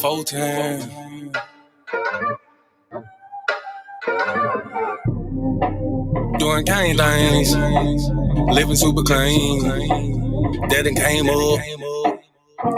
full time. Doing gang things, living super clean. That done came up.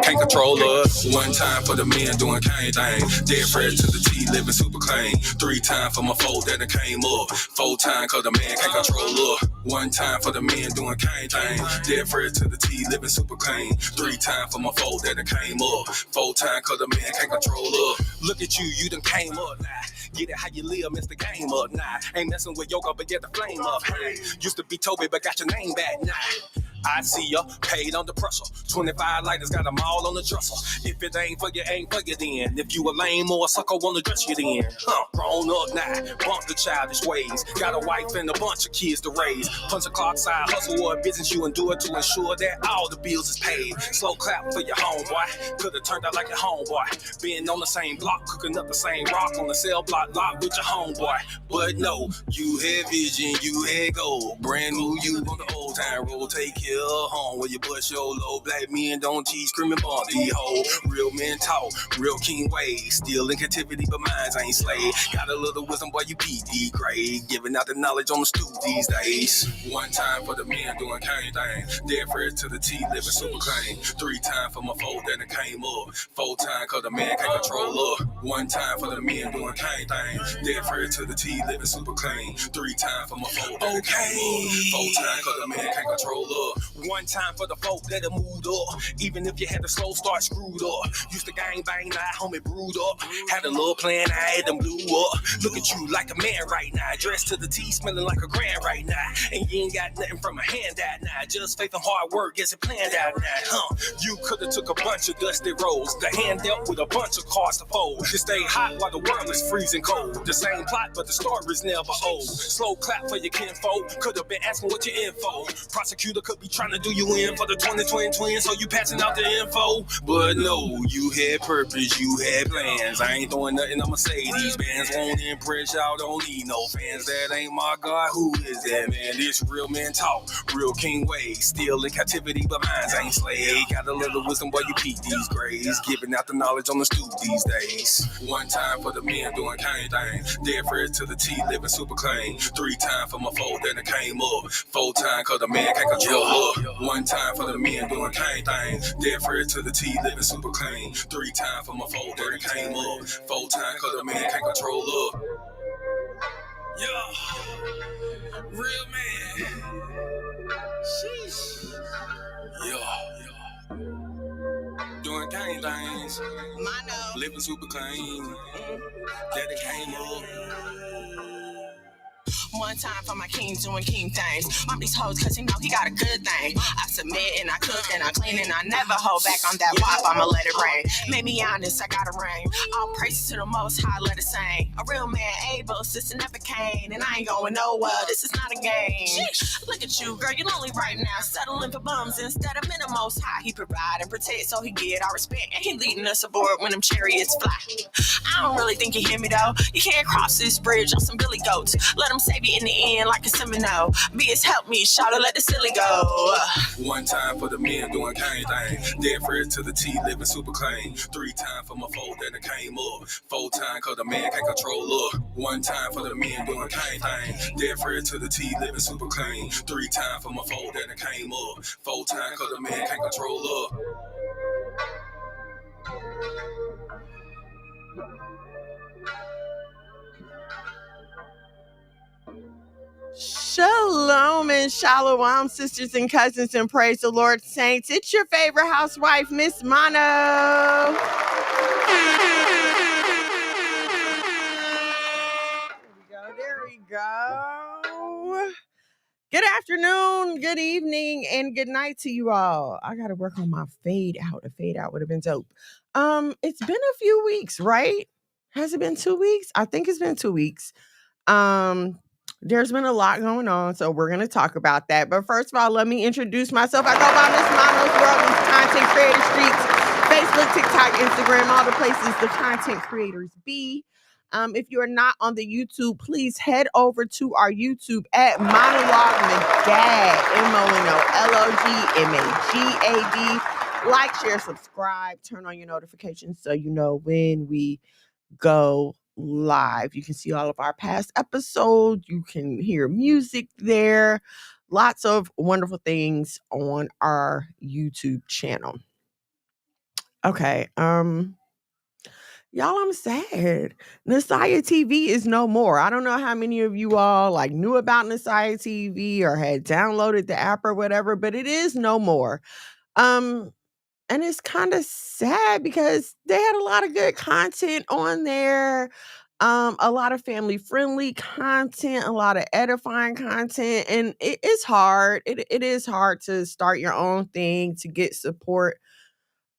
Can't control us. One time for the men doing cane thing. Dead fresh to the T, living super clean. 3 times for my folk that done came up. 4 times cause the man can't control us. 1 time for the men doing cane thing. Dead fresh to the T, living super clean. 3 times for my folk that done came up. 4 times cause the man can't control us. Look at you, you done came up now. Get it how you live, miss the game up now. Ain't messing with yoga, but get the flame up. Hey, used to be Toby, but got your name back now. I see ya, paid under pressure. 25 lighters, got them all on the dresser. If it ain't for you, ain't for you then. If you a lame or a sucker, wanna dress you then. Grown up now, bump the childish ways. Got a wife and a bunch of kids to raise. Punch a clock side hustle or a business you endure to ensure that all the bills is paid. Slow clap for your homeboy, could've turned out like your homeboy. Being on the same block, cooking up the same rock on the cell block lot with your homeboy. But no, you had vision, you had gold. Brand new you on the old time road, take care. Home where you bust your low. Black men don't cheat, screaming bomb the hoe. Real men talk, real king ways. Still in captivity, but minds ain't slave. Got a little wisdom while you PD grade. Giving out the knowledge on the stoop these days. 1 time for the men doing cane thing. Dead fresh to the T, living super clean. 3 times for my folk that done came up. 4 times cause the man can't control up. 1 time for the men doing cane thing. Dead fresh to the T, living super clean. 3 times for my folk that done came up. 4 times cause the man can't control up. 1 time for the folk that have moved up. Even if you had a slow start screwed up. Used to gang bang, now homie brewed up. Had a little plan, I had them blew up. Look at you like a man right now. Dressed to the T, smelling like a grand right now. And you ain't got nothing from a handout now. Just faith and hard work gets it planned out now. You could've took a bunch of dusty rolls. The hand dealt with a bunch of cards to fold. To stay hot while the world is freezing cold. The same plot, but the story's never old. Slow clap for your kinfolk. Could've been asking what your info. Prosecutor could be trying to do you in for the 2020 twins, so you passing out the info. But no, you had purpose, you had plans. I ain't doing nothing, I'ma say these bands won't impress y'all, don't need no fans. That ain't my God, who is that man? This real men talk, real king ways. Still in captivity, but minds ain't slave. Got a little wisdom while you peep these grades. Giving out the knowledge on the stoop these days. 1 time for the men doing cane thing. Dead fresh to the T, living super clean. 3 times for my folk that done came up. 4 times cause the man can't control up. 1 time for the men doing cane thing. Dead fresh to the T, living super clean. 3 times for my folk that came up. 4 times cause the man can't control up. Yeah, real man. Sheesh. Yeah. Doing cane things. Living super clean. That came up. 1 time for my king doing king things. Mom these hoes cause you know he got a good thing. I submit and I cook and I clean and I never hold back on that wop, I'ma let it rain. Made me honest, I got a ring. All praises to the most high, let it sing. A real man able, sister never came. And I ain't going nowhere, this is not a game. Look at you, girl, you lonely right now. Settling for bums instead of men the most high. He provide and protect so he get our respect. And he leading us aboard when them chariots fly. I don't really think you hear me though. You can't cross this bridge on some billy goats. Let them save you in the end like a Seminole. Be help me, shout let the silly go. 1 time for the men doing cane thing. Dead fresh to the T, living super clean. 3 times for my folk that done came up. 4 times cause the man can't control up. 1 time for the men doing cane thing. Dead fresh to the T, living super clean. 3 times for my folk that done came up. 4 times cause the man can't control up. Shalom and shalom, sisters and cousins, and praise the Lord, saints. It's your favorite housewife, Miss Mono. There we go. Good afternoon, good evening, and good night to you all. I got to work on my fade out. A fade out would have been dope. It's been a few weeks, right? Has it been 2 weeks? I think it's been 2 weeks. There's been a lot going on, so we're going to talk about that. But first of all, let me introduce myself. I go by Miss Mono's World, these content creator streets, Facebook, TikTok, Instagram, all the places the content creators be. If you're not on the YouTube, please head over to our YouTube at Monologue Magad, MONOLOG MAGAD. Like, share, subscribe, turn on your notifications so you know when we go live. You can see all of our past episodes. You can hear music there. Lots of wonderful things on our YouTube channel. Okay. Y'all, I'm sad. Nasaya TV is no more. I don't know how many of you all like knew about Nasaya TV or had downloaded the app or whatever, but it is no more. And it's kind of sad because they had a lot of good content on there. A lot of family friendly content, a lot of edifying content, and it's hard. It is hard to start your own thing, to get support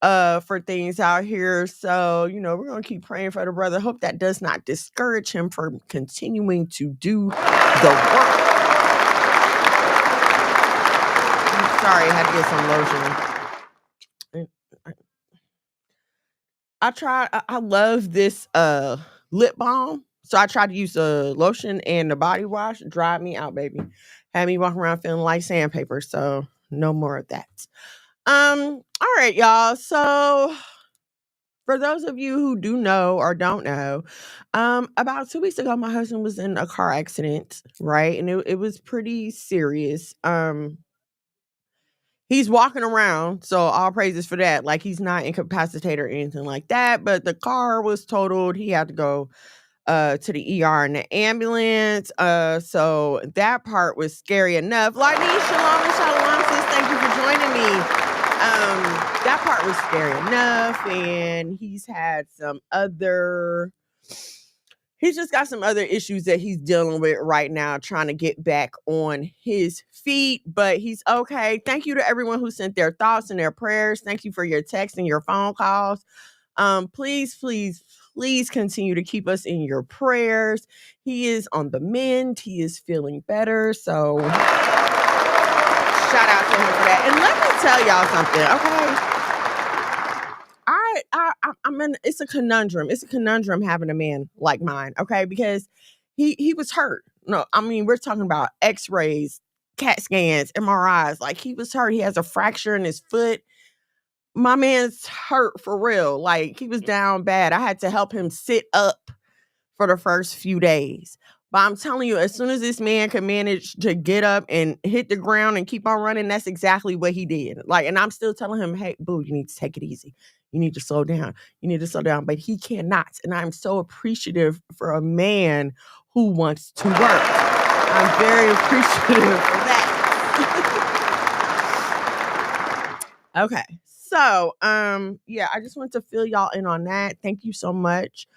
for things out here. So, we're gonna keep praying for the brother. Hope that does not discourage him from continuing to do the work. I'm sorry, I had to get some lotion. I love this lip balm. So I tried to use the lotion and the body wash. Dried me out, baby. Had me walking around feeling like sandpaper. So no more of that. All right, y'all. So for those of you who do know or don't know, about 2 weeks ago, my husband was in a car accident, right? And it was pretty serious. He's walking around, so all praises for that. Like, he's not incapacitated or anything like that, but the car was totaled. He had to go to the ER in the ambulance. So that part was scary enough. Lardy, shalom and shalom, sis. Thank you for joining me. That part was scary enough, and he's just got some other issues that he's dealing with right now, trying to get back on his feet, but he's okay. Thank you to everyone who sent their thoughts and their prayers. Thank you for your texts and your phone calls. Please continue to keep us in your prayers. He is on the mend. He is feeling better. So shout out to him for that. And let me tell y'all something, okay? It's a conundrum. It's a conundrum having a man like mine, okay? Because he was hurt. No, I mean, we're talking about x-rays, CAT scans, MRIs. Like, he was hurt. He has a fracture in his foot. My man's hurt for real. Like, he was down bad. I had to help him sit up for the first few days. But I'm telling you, as soon as this man could manage to get up and hit the ground and keep on running, that's exactly what he did. Like, and I'm still telling him, hey, boo, you need to take it easy. You need to slow down. You need to slow down. But he cannot. And I'm so appreciative for a man who wants to work. I'm very appreciative for that. Okay. So, yeah, I just want to fill y'all in on that. Thank you so much.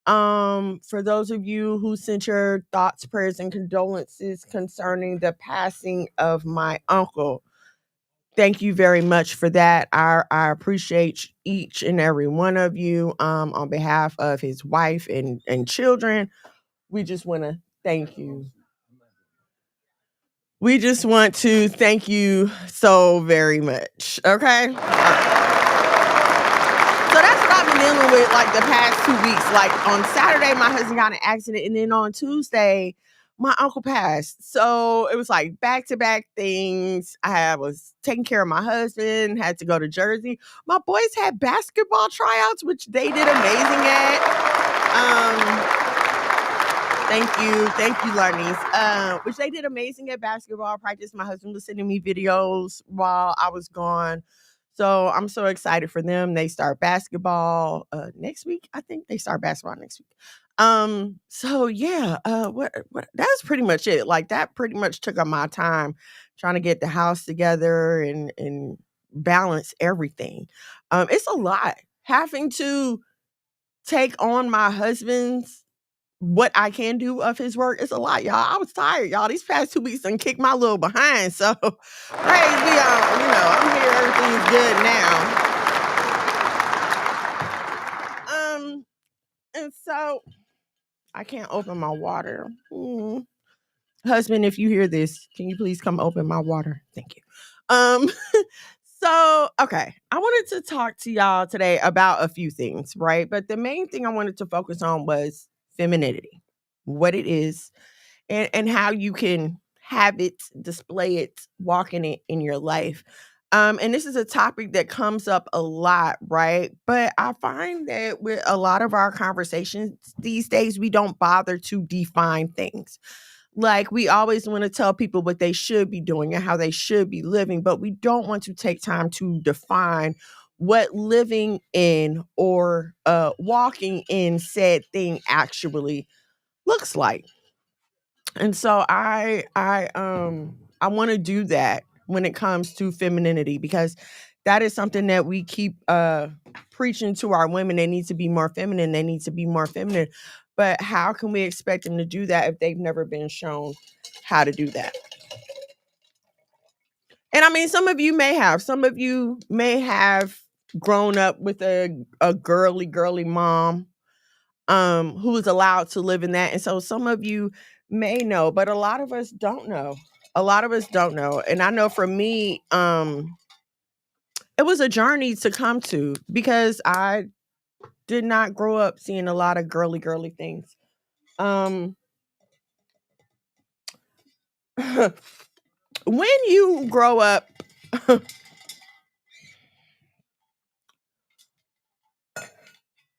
For those of you who sent your thoughts, prayers, and condolences concerning the passing of my uncle, thank you very much for that. I appreciate each and every one of you. On behalf of his wife and children, we just want to thank you. We just want to thank you so very much. Okay. All right. So that's what I've been dealing with like the past 2 weeks. Like, on Saturday, my husband got in an accident, and then on Tuesday, my uncle passed. So it was like back-to-back things. I was taking care of my husband, had to go to Jersey. My boys had basketball tryouts, which they did amazing at. Thank you, Larnice. Which they did amazing at basketball practice. My husband was sending me videos while I was gone. So I'm so excited for them. They start basketball next week. I think they start basketball next week. So yeah, what that's pretty much it. Like, that pretty much took up my time trying to get the house together and balance everything. It's a lot having to take on my husband's what I can do of his work. It's a lot, y'all. I was tired, y'all. These past 2 weeks done kicked my little behind. So praise be on, I'm here. Everything's good now. And so I can't open my water. Husband, if you hear this, can you please come open my water? Thank you. So, okay, I wanted to talk to y'all today about a few things, right? But the main thing I wanted to focus on was femininity, what it is, and how you can have it, display it, walk in it in your life. And this is a topic that comes up a lot, right? But I find that with a lot of our conversations these days, we don't bother to define things. Like, we always want to tell people what they should be doing and how they should be living, but we don't want to take time to define what living in or walking in said thing actually looks like. And so I want to do that when it comes to femininity, because that is something that we keep preaching to our women. They need to be more feminine. They need to be more feminine. But how can we expect them to do that if they've never been shown how to do that? And I mean, some of you may have grown up with a girly mom who is allowed to live in that. And so some of you may know, but a lot of us don't know. A lot of us don't know. And I know for me, it was a journey to come to, because I did not grow up seeing a lot of girly things. When you grow up,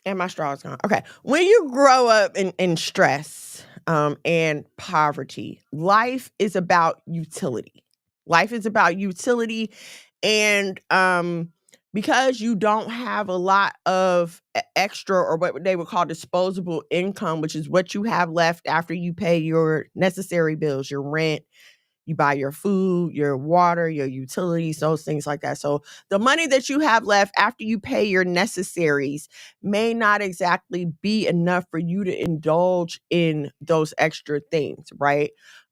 and my straw is gone. Okay. When you grow up in stress and poverty, life is about utility. Life is about utility. And because you don't have a lot of extra, or what they would call disposable income, which is what you have left after you pay your necessary bills, your rent, you buy your food, your water, your utilities, those things like that. So the money that you have left after you pay your necessaries may not exactly be enough for you to indulge in those extra things, right?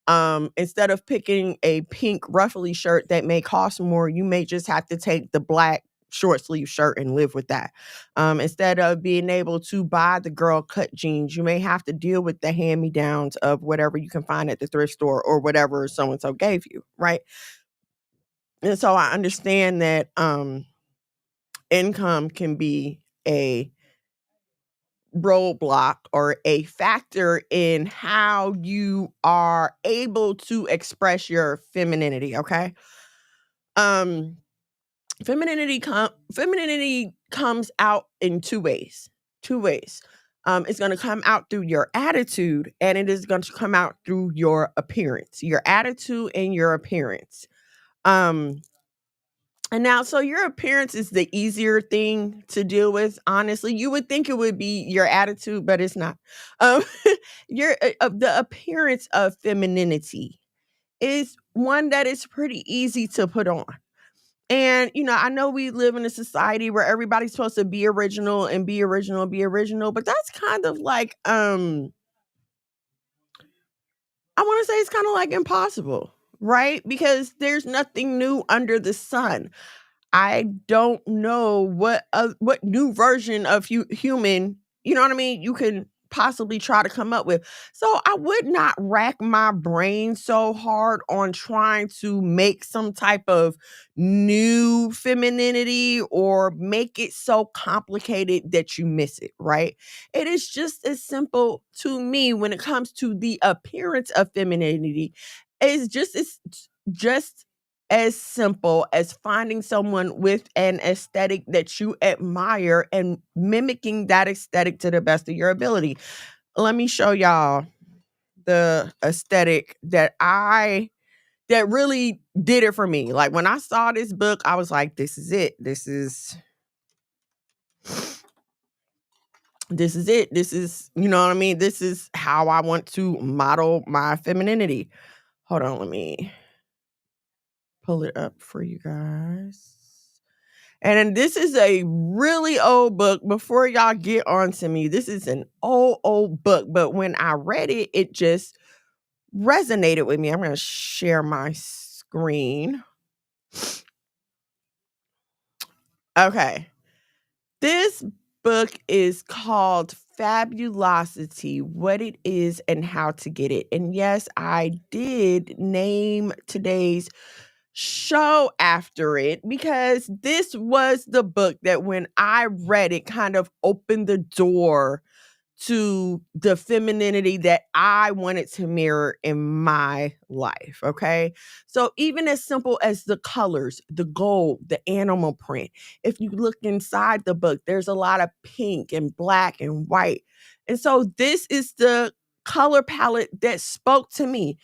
Instead of picking a pink ruffly shirt that may cost more, you may just have to take the black short sleeve shirt and live with that. Instead of being able to buy the girl cut jeans, you may have to deal with the hand me downs of whatever you can find at the thrift store or whatever so and so gave you, right? And so I understand that income can be a roadblock or a factor in how you are able to express your femininity, okay? Um femininity comes out in two ways. Two ways. It's going to come out through your attitude, and it is going to come out through your appearance. Your attitude and your appearance. Um and now, so your appearance is the easier thing to deal with. Honestly, you would think it would be your attitude, but it's not. Um, your the appearance of femininity is one that is pretty easy to put on. And, I know we live in a society where everybody's supposed to be original and be original and be original, but that's kind of like, I want to say it's kind of like impossible, right? Because there's nothing new under the sun. I don't know what new version of human, you know what I mean, you can possibly try to come up with. So I would not rack my brain so hard on trying to make some type of new femininity or make it so complicated that you miss it, right? It is just as simple to me when it comes to the appearance of femininity. It's just as simple as finding someone with an aesthetic that you admire and mimicking that aesthetic to the best of your ability. Let me show y'all the aesthetic that really did it for me. Like, when I saw this book, I was like, this is it. This is it. This is, you know what I mean? This is how I want to model my femininity. Hold on, let me pull it up for you guys. And then this is a really old book. Before y'all get on to me, this is an old book. But when I read it, it just resonated with me. I'm going to share my screen. Okay. This book is called Fabulosity: What It Is and How to Get It. And yes, I did name today's show after it, because this was the book that when I read it kind of opened the door to the femininity that I wanted to mirror in my life. Okay. So even as simple as the colors, the gold, the animal print, if you look inside the book, there's a lot of pink and black and white. And so this is the color palette that spoke to me.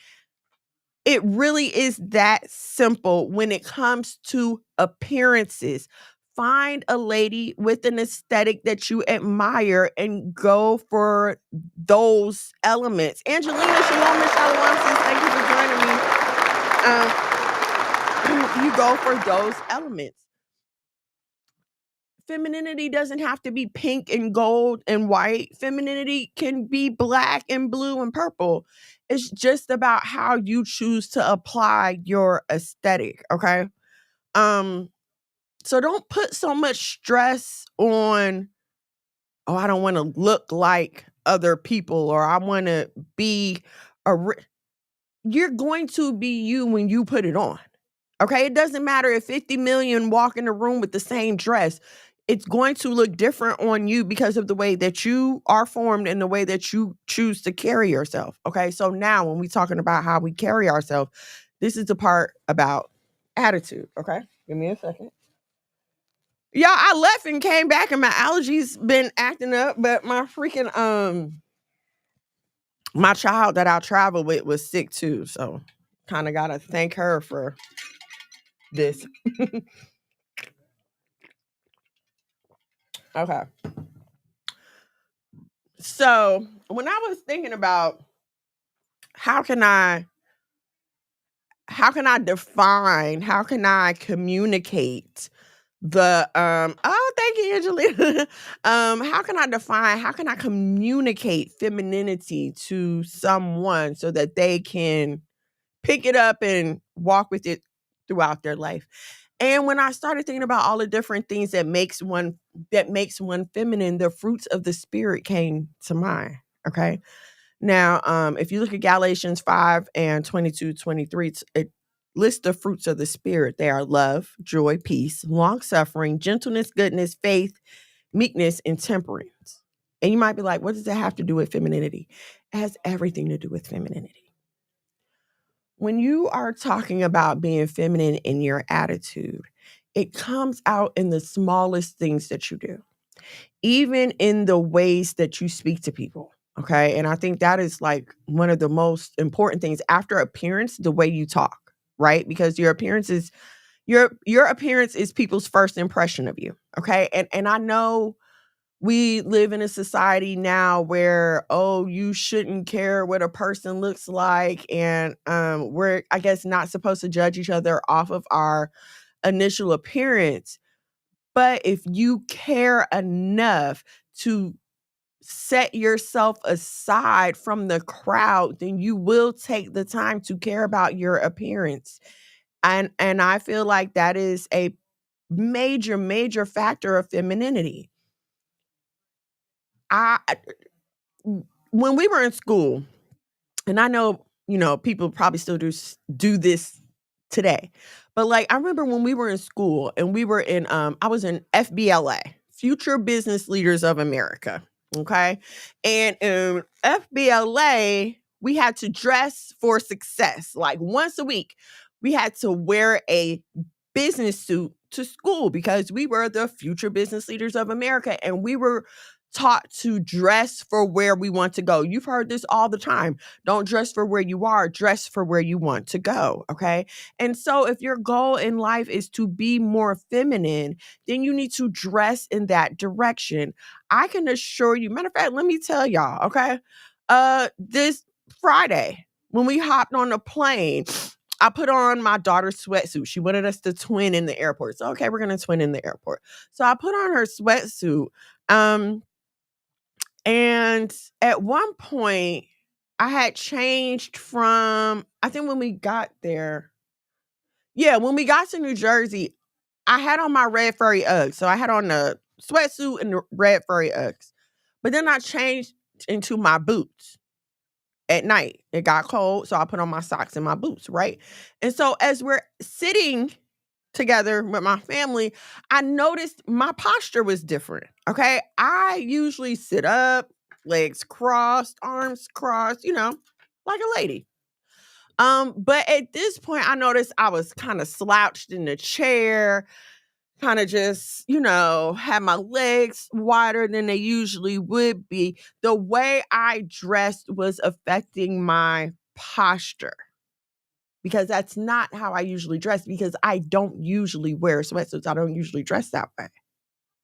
It really is that simple when it comes to appearances. Find a lady with an aesthetic that you admire and go for those elements. Angelina, shalom and shalom, sis. Thank you for joining me. You go for those elements. Femininity doesn't have to be pink and gold and white. Femininity can be black and blue and purple. It's just about how you choose to apply your aesthetic, okay? So don't put so much stress on, oh, I don't want to look like other people, or I want to be you're going to be you when you put it on. Okay, it doesn't matter if 50 million walk in the room with the same dress. It's going to look different on you because of the way that you are formed and the way that you choose to carry yourself. Okay, so now when we're talking about how we carry ourselves, this is the part about attitude. Okay, give me a second. Yeah, I left and came back and my allergies been acting up, but my freaking my child that I travel with was sick too, so kind of gotta thank her for this. Okay. So when I was thinking about how can I define, how can I communicate the oh, thank you, Angelina. How can I define, how can I communicate femininity to someone so that they can pick it up and walk with it throughout their life? And when I started thinking about all the different things that makes one feminine, the fruits of the spirit came to mind. Okay. Now, if you look at Galatians 5 and 22-23, it lists the fruits of the spirit. They are love, joy, peace, long suffering, gentleness, goodness, faith, meekness, and temperance. And you might be like, what does that have to do with femininity? It has everything to do with femininity. When you are talking about being feminine in your attitude, it comes out in the smallest things that you do, even in the ways that you speak to people. Okay. And I think that is like one of the most important things after appearance, the way you talk, right? Because your appearance is people's first impression of you. Okay. And I know we live in a society now where, oh, you shouldn't care what a person looks like. And we're, I guess, not supposed to judge each other off of our initial appearance. But if you care enough to set yourself aside from the crowd, then you will take the time to care about your appearance. And I feel like that is a major factor of femininity. I When we were in school, and I know, people probably still do this today. But like I remember when we were in school and we were in I was in FBLA, Future Business Leaders of America. Okay. And in FBLA, we had to dress for success. Like once a week, we had to wear a business suit to school because we were the future business leaders of America and we were taught to dress for where we want to go. You've heard this all the time. Don't dress for where you are, dress for where you want to go. Okay. And so if your goal in life is to be more feminine, then you need to dress in that direction. I can assure you, matter of fact, let me tell y'all, okay. This Friday, when we hopped on the plane, I put on my daughter's sweatsuit. She wanted us to twin in the airport. So, okay, we're going to twin in the airport. So I put on her sweatsuit. And at one point, I had changed from, I think when we got there, when we got to New Jersey, I had on my red furry Uggs. So I had on the sweatsuit and the red furry Uggs. But then I changed into my boots at night. It got cold, so I put on my socks and my boots, right? And so as we're sitting together with my family, I noticed my posture was different. Okay. I usually sit up, legs crossed, arms crossed, like a lady. But at this point, I noticed I was kind of slouched in the chair, kind of just, had my legs wider than they usually would be. The way I dressed was affecting my posture because that's not how I usually dress because I don't usually wear sweatsuits. I don't usually dress that way.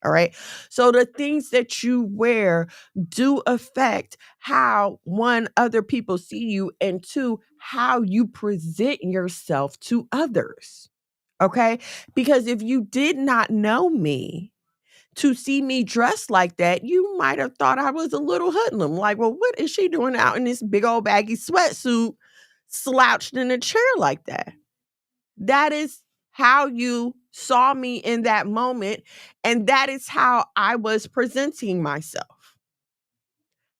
All right. So the things that you wear do affect how, one, other people see you, and two, how you present yourself to others. Okay. Because if you did not know me, to see me dressed like that, you might have thought I was a little hoodlum. Like, well, what is she doing out in this big old baggy sweatsuit, slouched in a chair like that? That is how you saw me in that moment. And that is how I was presenting myself.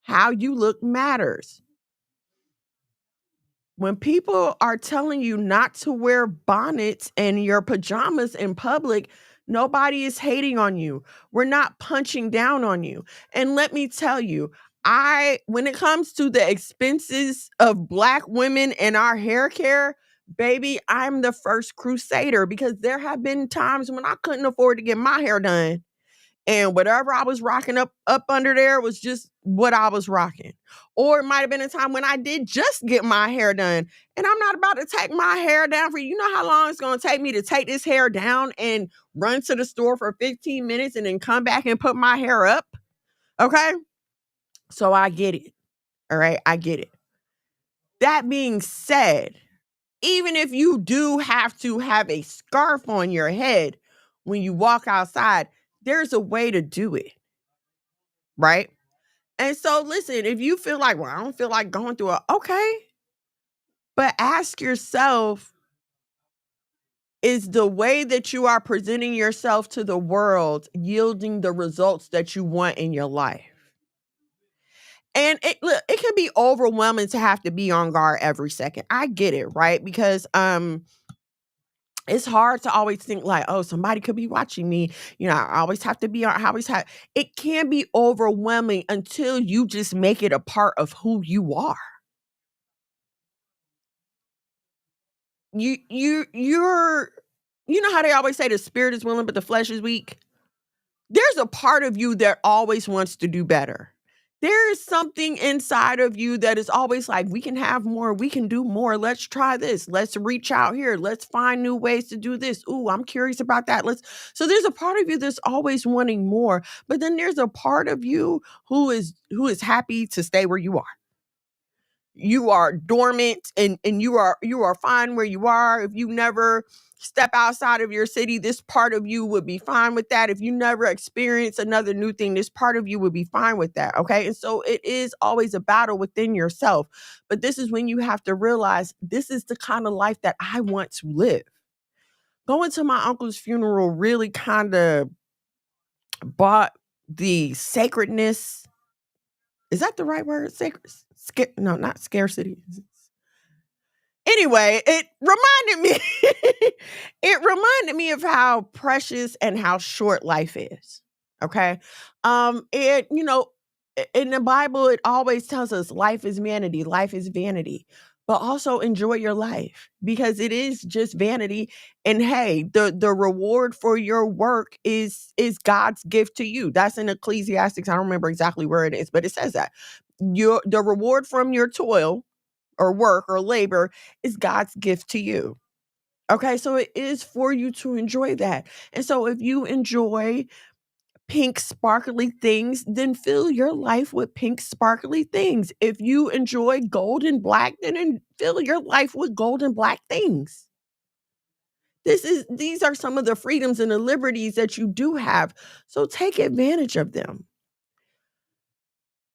How you look matters. When people are telling you not to wear bonnets and your pajamas in public, nobody is hating on you. We're not punching down on you. And let me tell you, when it comes to the expenses of Black women and our hair care, baby, I'm the first crusader because there have been times when I couldn't afford to get my hair done. And whatever I was rocking up under there was just what I was rocking. Or it might have been a time when I did just get my hair done. And I'm not about to take my hair down for you know how long it's going to take me to take this hair down and run to the store for 15 minutes and then come back and put my hair up. Okay? So I get it. All right? I get it. That being said, even if you do have to have a scarf on your head when you walk outside, there's a way to do it. Right? And so listen, if you feel like, well, I don't feel like going through okay. But ask yourself, is the way that you are presenting yourself to the world yielding the results that you want in your life? And it can be overwhelming to have to be on guard every second. I get it, right? Because it's hard to always think like, oh, somebody could be watching me. I always have to be on. It can be overwhelming until you just make it a part of who you are. You're how they always say the spirit is willing, but the flesh is weak. There's a part of you that always wants to do better. There is something inside of you that is always like, we can have more, we can do more. Let's try this. Let's reach out here. Let's find new ways to do this. Ooh, I'm curious about that. So there's a part of you that's always wanting more, but then there's a part of you who is happy to stay where you are. You are dormant and you are fine where you are. If you never step outside of your city, this part of you would be fine with that. If you never experience another new thing, this part of you would be fine with that. Okay. And so it is always a battle within yourself. But this is when you have to realize this is the kind of life that I want to live. Going to my uncle's funeral really kind of brought the sacredness. Is that the right word? Sacred? No, not scarcity. Anyway, it reminded me of how precious and how short life is. Okay. In the Bible, it always tells us life is vanity, but also enjoy your life because it is just vanity. And hey, the reward for your work is God's gift to you. That's in Ecclesiastes. I don't remember exactly where it is, but it says that the reward from your toil or work or labor is God's gift to you. Okay, so it is for you to enjoy that. And so if you enjoy pink sparkly things, then fill your life with pink sparkly things. If you enjoy gold and black, then fill your life with gold and black things. These are some of the freedoms and the liberties that you do have. So take advantage of them.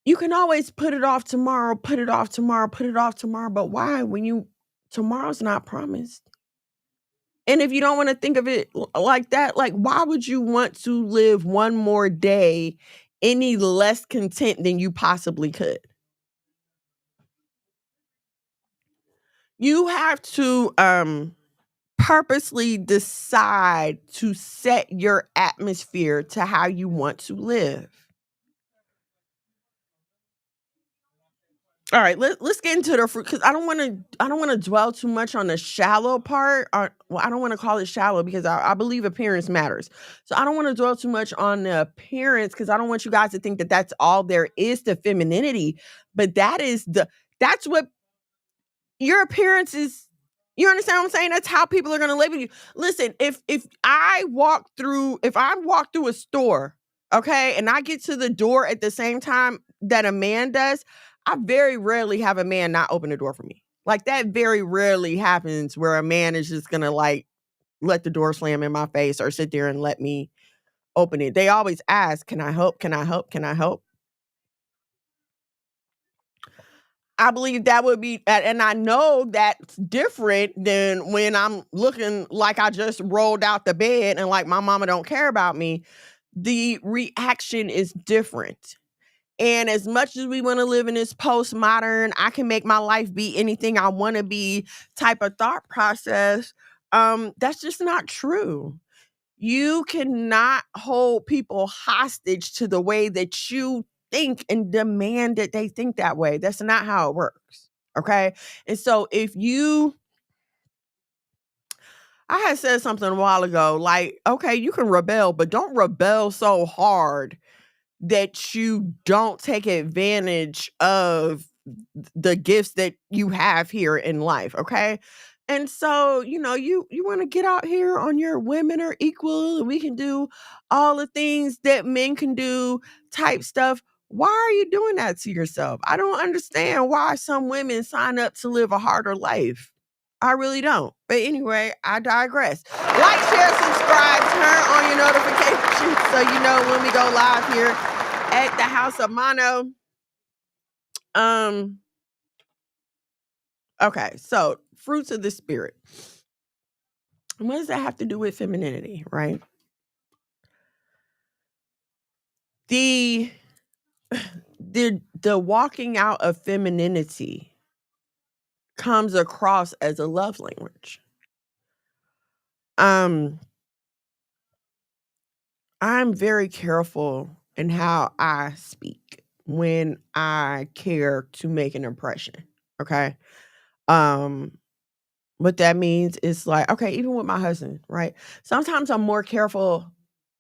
You can always put it off tomorrow, but why when tomorrow's not promised? And if you don't want to think of it like that, like why would you want to live one more day any less content than you possibly could? You have to purposely decide to set your atmosphere to how you want to live. All right, let's get into the fruit because I don't want to dwell too much on the shallow part. Well, I don't want to call it shallow because I believe appearance matters. So I don't want to dwell too much on the appearance because I don't want you guys to think that that's all there is to femininity. But that's what your appearance is. You understand what I'm saying? That's how people are gonna label you. Listen, if I walk through a store, okay, and I get to the door at the same time that a man does, I very rarely have a man not open the door for me. Like that very rarely happens where a man is just gonna like let the door slam in my face or sit there and let me open it. They always ask, "Can I help? Can I help? Can I help?" I believe that would be, and I know that's different than when I'm looking like I just rolled out the bed and like my mama don't care about me. The reaction is different. And as much as we want to live in this postmodern, I can make my life be anything I want to be type of thought process, that's just not true. You cannot hold people hostage to the way that you think and demand that they think that way. That's not how it works. Okay. And so I had said something a while ago, like, okay, you can rebel, but don't rebel so hard that you don't take advantage of the gifts that you have here in life, okay? And so, you want to get out here on your women are equal and we can do all the things that men can do type stuff. Why are you doing that to yourself? I don't understand why some women sign up to live a harder life. I really don't. But anyway, I digress. Like, share, subscribe, turn on your notifications so you know when we go live here at the House of Mono. Okay, so fruits of the spirit. What does that have to do with femininity, right? The the walking out of femininity comes across as a love language. I'm very careful in how I speak when I care to make an impression. Okay. Um, what that means is like, okay, even with my husband, right? Sometimes I'm more careful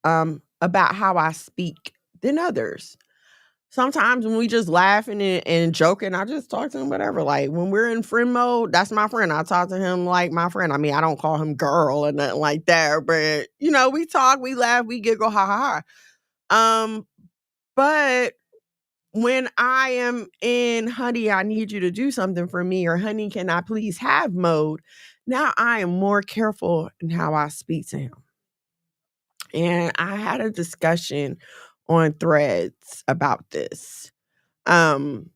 about how I speak than others. Sometimes when we just laughing and joking, I just talk to him, whatever. Like when we're in friend mode, that's my friend. I talk to him like my friend. I mean, I don't call him girl or nothing like that, but we talk, we laugh, we giggle, ha ha ha. But when I am in honey, I need you to do something for me, or honey, can I please have mode? Now I am more careful in how I speak to him. And I had a discussion on Threads about this. And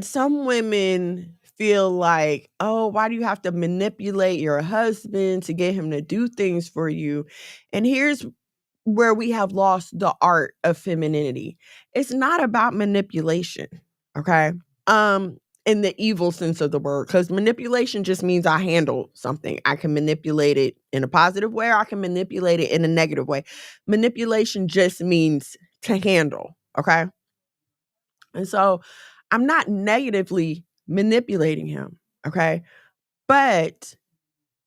some women feel like, oh, why do you have to manipulate your husband to get him to do things for you? And here's where we have lost the art of femininity. It's not about manipulation, okay? In the evil sense of the word, because manipulation just means I handle something. I can manipulate it in a positive way, or I can manipulate it in a negative way. Manipulation just means to handle, okay? And so I'm not negatively manipulating him, okay? But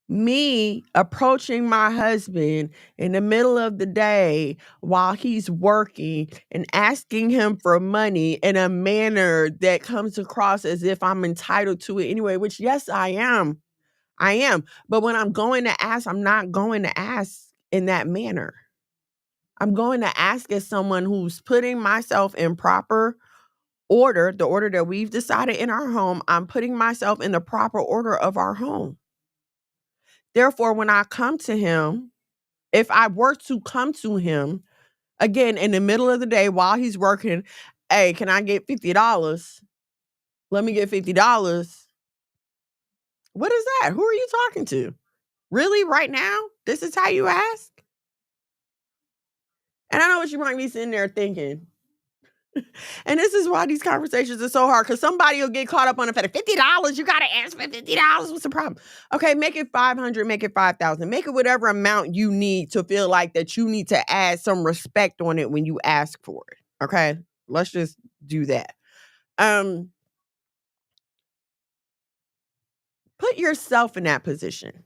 me approaching my husband in the middle of the day while he's working and asking him for money in a manner that comes across as if I'm entitled to it anyway, which yes, I am. I am. But when I'm going to ask, I'm not going to ask in that manner. I'm going to ask as someone who's putting myself in proper order, the order that we've decided in our home. I'm putting myself in the proper order of our home. Therefore, when I come to him, if I were to come to him again in the middle of the day while he's working, hey, can I get $50? Let me get $50. What is that? Who are you talking to? Really? Right now? This is how you ask? And I know what you might be sitting there thinking. And this is why these conversations are so hard, because somebody will get caught up on the fact that $50, you got to ask for $50. What's the problem? Okay, make it 500, make it 5,000, make it whatever amount you need to feel like that you need to add some respect on it when you ask for it. Okay, let's just do that. put yourself in that position.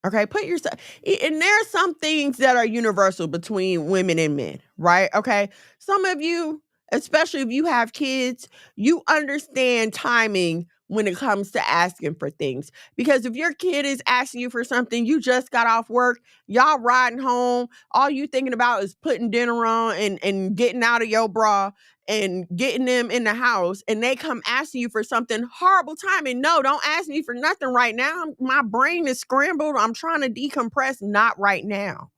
Okay, put yourself, and there are some things that are universal between women and men, right? Okay, some of you, especially if you have kids, you understand timing when it comes to asking for things. Because if your kid is asking you for something, you just got off work, y'all riding home, all you thinking about is putting dinner on and getting out of your bra and getting them in the house, and they come asking you for something. Horrible timing. No, don't ask me for nothing right now. My brain is scrambled. I'm trying to decompress. Not right now.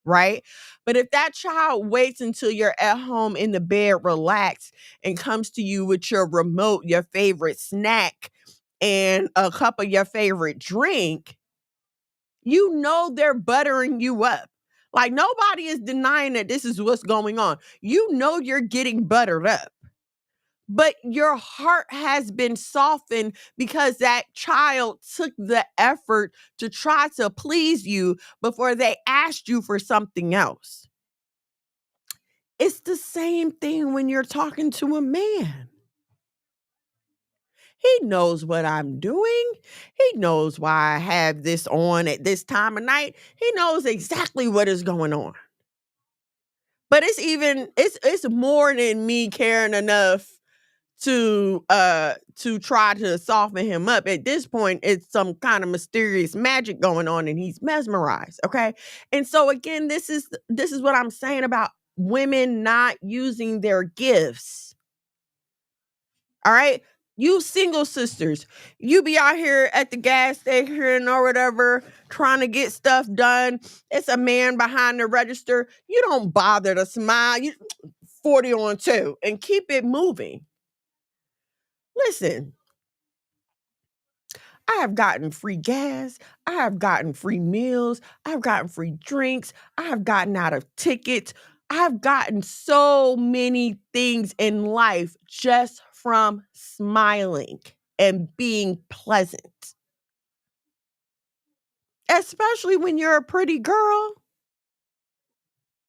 Right. But if that child waits until you're at home in the bed, relaxed, and comes to you with your remote, your favorite snack, and a cup of your favorite drink, you know they're buttering you up. Like, nobody is denying that this is what's going on. You know you're getting buttered up. But your heart has been softened because that child took the effort to try to please you before they asked you for something else. It's the same thing when you're talking to a man. He knows what I'm doing. He knows why I have this on at this time of night. He knows exactly what is going on. But it's more than me caring enough to try to soften him up. At this point, it's some kind of mysterious magic going on and he's mesmerized. Okay. And so again, this is what I'm saying about women not using their gifts. All right. You single sisters, you be out here at the gas station or whatever, trying to get stuff done. It's a man behind the register. You don't bother to smile. You 40 on 2 and keep it moving. Listen, I have gotten free gas. I have gotten free meals. I've gotten free drinks. I have gotten out of tickets. I've gotten so many things in life just from smiling and being pleasant. Especially when you're a pretty girl.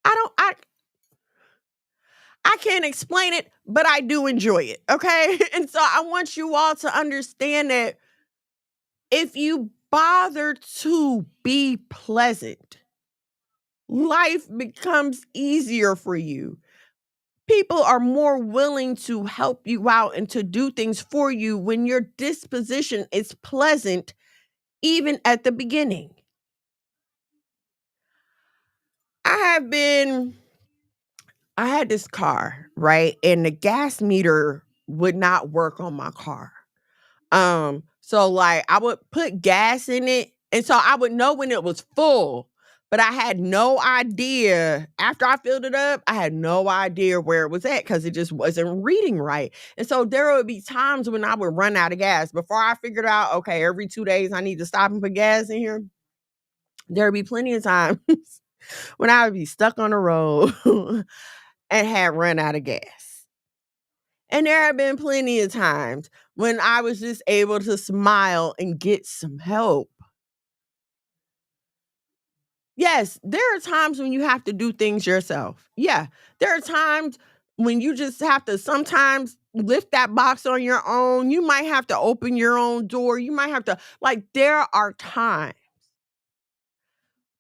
I don't I can't explain it, but I do enjoy it, okay? And so I want you all to understand that if you bother to be pleasant, life becomes easier for you. People are more willing to help you out and to do things for you when your disposition is pleasant, even at the beginning. I have been, I had this car, right? And the gas meter would not work on my car. So like I would put gas in it, and so I would know when it was full, but I had no idea. After I filled it up, I had no idea where it was at because it just wasn't reading right. And so there would be times when I would run out of gas before I figured out, okay, every 2 days I need to stop and put gas in here. There would be plenty of times when I would be stuck on the road and had run out of gas. And there have been plenty of times when I was just able to smile and get some help. Yes, there are times when you have to do things yourself. Yeah, there are times when you just have to sometimes lift that box on your own. You might have to open your own door. You might have to, like, there are times.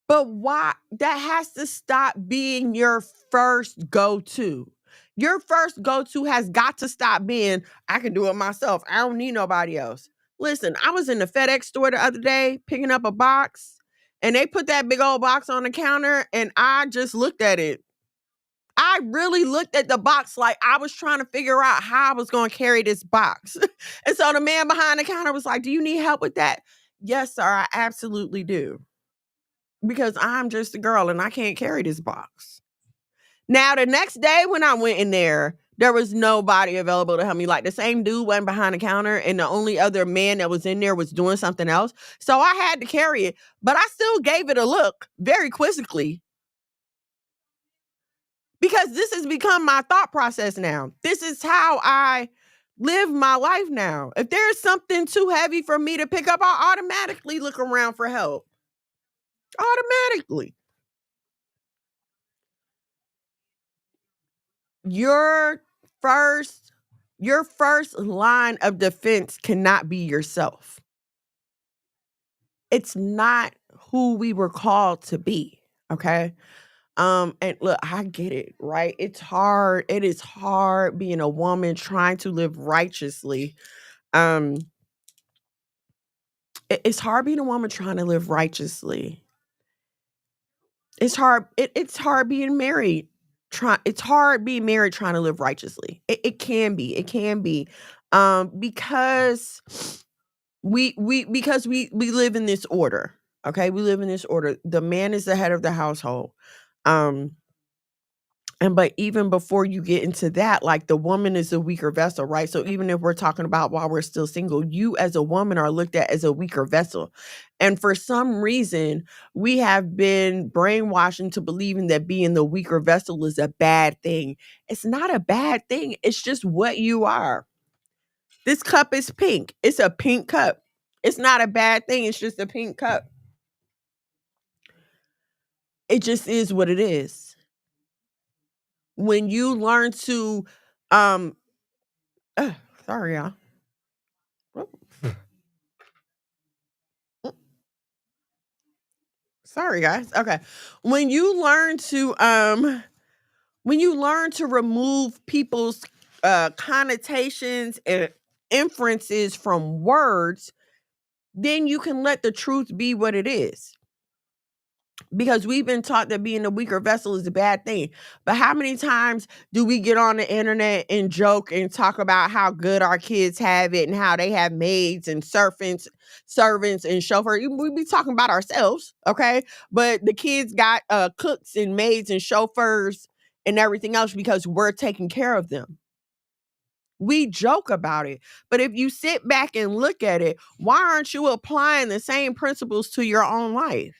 But why that has to stop being your first go-to. Your first go-to has got to stop being, I can do it myself. I don't need nobody else. Listen, I was in the FedEx store the other day picking up a box, and they put that big old box on the counter, and I just looked at it. I really looked at the box like I was trying to figure out how I was going to carry this box. And so the man behind the counter was like, "Do you need help with that?" "Yes, sir, I absolutely do, because I'm just a girl and I can't carry this box." Now, the next day when I went in there was nobody available to help me. Like, the same dude went behind the counter, and the only other man that was in there was doing something else. So I had to carry it, but I still gave it a look very quizzically because this has become my thought process now. This is how I live my life now. If there's something too heavy for me to pick up, I automatically look around for help. Automatically. Your first your first line of defense cannot be yourself. It's not who we were called to be. Okay. And look, I get it, right? It's hard. It is hard being a woman trying to live righteously. Um, it's hard being a woman trying to live righteously. It's hard. It's hard being married. It's hard being married trying to live righteously. It can be. It can be. Because we live in this order. Okay, we live in this order. The man is the head of the household. Um, And but even before you get into that, like the woman is a weaker vessel, right? So even if we're talking about while we're still single, you as a woman are looked at as a weaker vessel. And for some reason, we have been brainwashed into believing that being the weaker vessel is a bad thing. It's not a bad thing. It's just what you are. This cup is pink. It's a pink cup. It's not a bad thing. It's just a pink cup. It just is what it is. When you learn to um sorry, y'all. Oh, sorry, guys. Okay. When you learn to remove people's connotations and inferences from words, then you can let the truth be what it is. Because we've been taught that being a weaker vessel is a bad thing. But how many times do we get on the internet and joke and talk about how good our kids have it and how they have maids and servants and chauffeurs? We be talking about ourselves, okay? But the kids got cooks and maids and chauffeurs and everything else because we're taking care of them. We joke about it. But if you sit back and look at it, why aren't you applying the same principles to your own life?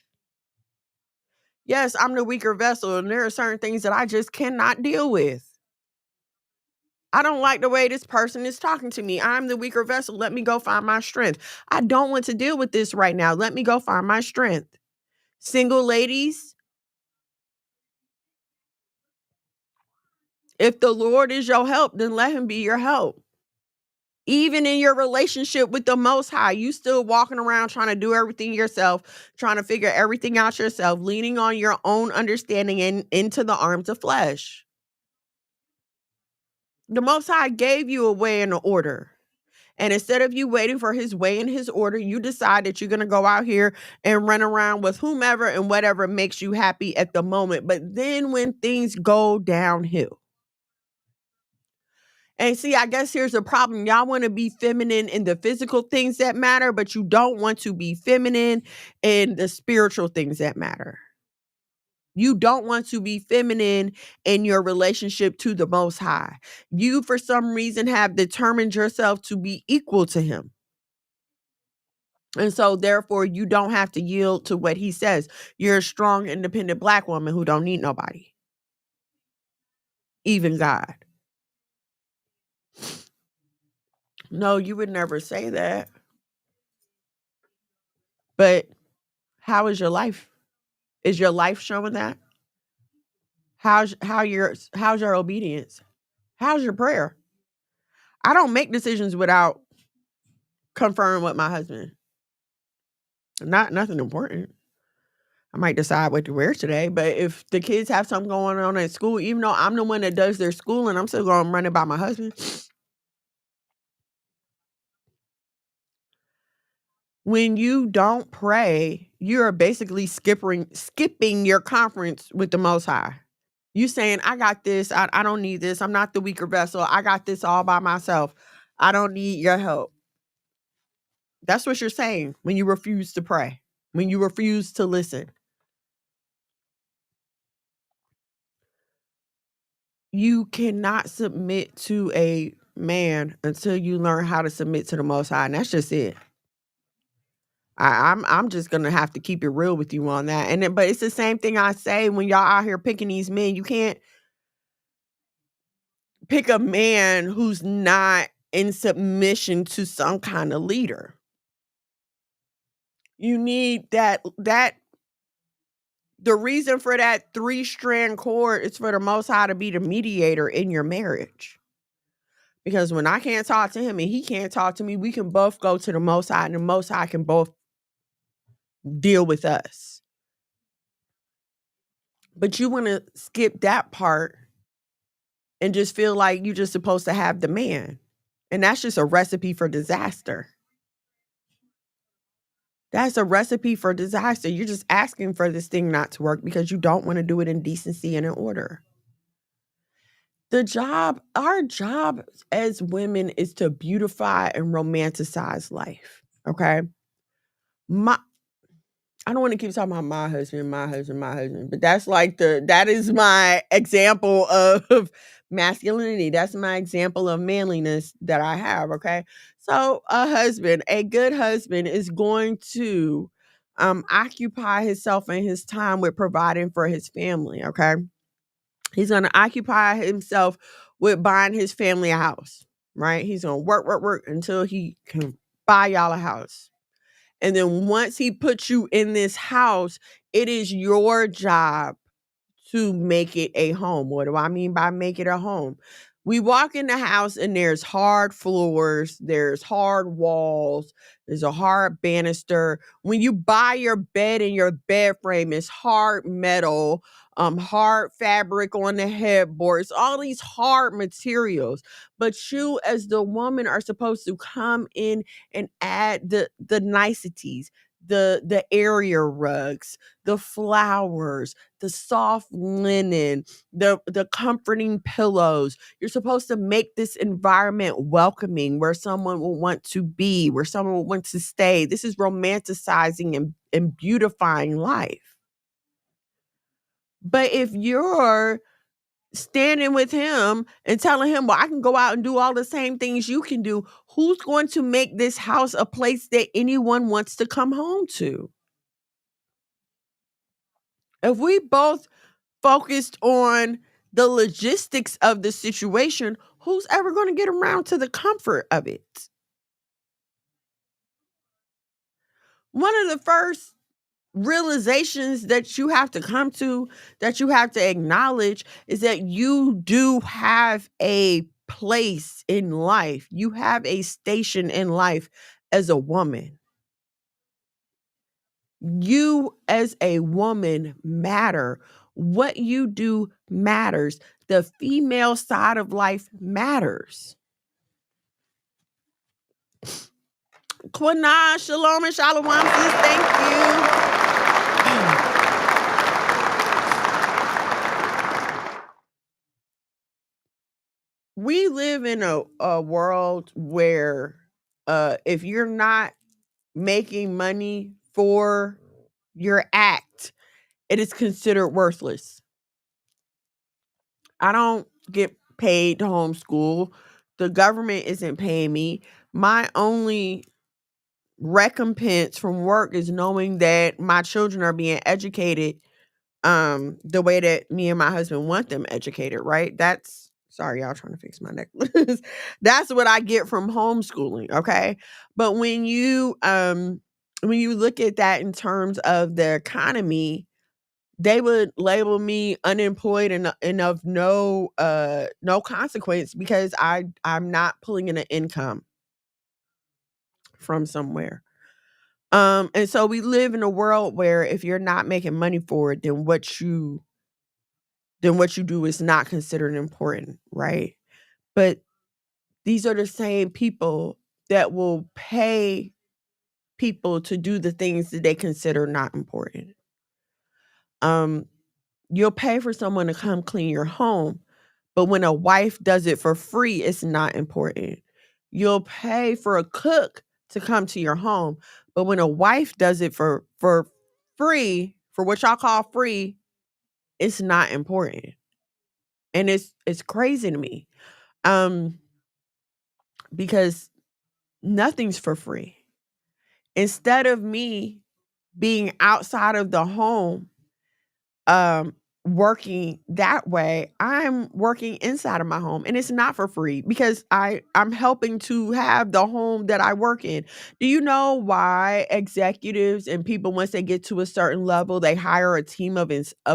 Yes, I'm the weaker vessel, and there are certain things that I just cannot deal with. I don't like the way this person is talking to me. I'm the weaker vessel. Let me go find my strength. I don't want to deal with this right now. Let me go find my strength. Single ladies, if the Lord is your help, then let him be your help. Even in your relationship with the Most High, you still walking around trying to do everything yourself, trying to figure everything out yourself, leaning on your own understanding and into the arms of flesh. The Most High gave you a way and an order. And instead of you waiting for his way and his order, you decide that you're going to go out here and run around with whomever and whatever makes you happy at the moment. But then when things go downhill, and see, I guess here's the problem. Y'all want to be feminine in the physical things that matter, but you don't want to be feminine in the spiritual things that matter. You don't want to be feminine in your relationship to the Most High. You, for some reason, have determined yourself to be equal to him. And so, therefore, you don't have to yield to what he says. You're a strong, independent Black woman who don't need nobody, even God. No, you would never say that. But how is your life? Is your life showing that? How's your obedience? How's your prayer? I don't make decisions without conferring with my husband. Nothing important. I might decide what to wear today, but if the kids have something going on at school, even though I'm the one that does their schooling, I'm still going to run it by my husband. When you don't pray, you're basically skipping your conference with the Most High. You saying, I got this. I don't need this. I'm not the weaker vessel. I got this all by myself. I don't need your help. That's what you're saying when you refuse to pray, when you refuse to listen. You cannot submit to a man until you learn how to submit to the Most High, and that's just it. I'm just gonna have to keep it real with you on that. But it's the same thing I say when y'all out here picking these men. You can't pick a man who's not in submission to some kind of leader. You need that the reason for that 3-strand cord is for the Most High to be the mediator in your marriage. Because when I can't talk to him and he can't talk to me, we can both go to the Most High, and the Most High can both deal with us. But you want to skip that part and just feel like you're just supposed to have the man. And that's just a recipe for disaster. That's a recipe for disaster. You're just asking for this thing not to work because you don't want to do it in decency and in order. Our job as women is to beautify and romanticize life. Okay. My I don't want to keep talking about my husband, but that is my example of masculinity. That's my example of manliness that I have. Okay. So a good husband is going to occupy himself and his time with providing for his family. Okay. He's going to occupy himself with buying his family a house, right? He's going to work until he can buy y'all a house. And then once he puts you in this house, it is your job to make it a home. What do I mean by make it a home? We walk in the house and there's hard floors, there's hard walls, there's a hard banister. When you buy your bed and your bed frame, it's hard metal, hard fabric on the headboard. It's all these hard materials. But you, as the woman, are supposed to come in and add the niceties, the area rugs, the flowers, the soft linen, the comforting pillows. You're supposed to make this environment welcoming where someone will want to be, where someone will want to stay. This is romanticizing and beautifying life. But if you're standing with him and telling him, well, I can go out and do all the same things you can do, who's going to make this house a place that anyone wants to come home to? If we both focused on the logistics of the situation, who's ever going to get around to the comfort of it? One of the first realizations that you have to come to, that you have to acknowledge, is that you do have a place in life. You have a station in life as a woman. You as a woman matter. What you do matters. The female side of life matters. Kwana, shalom and shalom, sis. Thank you. We live in a world where if you're not making money for your act, it is considered worthless. I don't get paid to homeschool. The government isn't paying me. My only recompense from work is knowing that my children are being educated the way that me and my husband want them educated, right? That's sorry, y'all, trying to fix my necklace. That's what I get from homeschooling, okay? But when you look at that in terms of the economy, they would label me unemployed and of no consequence because I'm not pulling in an income from somewhere. And so we live in a world where if you're not making money for it, then what you do is not considered important, right? But these are the same people that will pay people to do the things that they consider not important. You'll pay for someone to come clean your home, but when a wife does it for free, it's not important. You'll pay for a cook to come to your home, but when a wife does it for free, for what y'all call free, it's not important. And it's crazy to me. Because nothing's for free. Instead of me being outside of the home, working that way, I'm working inside of my home, and it's not for free because I'm helping to have the home that I work in. Do you know why executives and people, once they get to a certain level, they hire a team of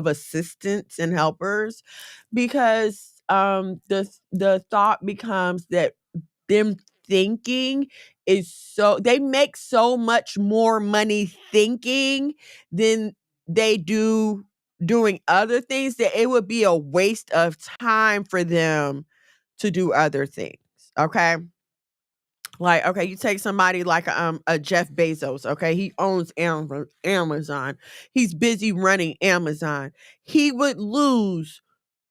assistants and helpers? Because the thought becomes that them thinking they make so much more money thinking than they do doing other things, that it would be a waste of time for them to do other things. Okay. Like, okay, you take somebody like a Jeff Bezos, okay? He owns Amazon. He's busy running Amazon. He would lose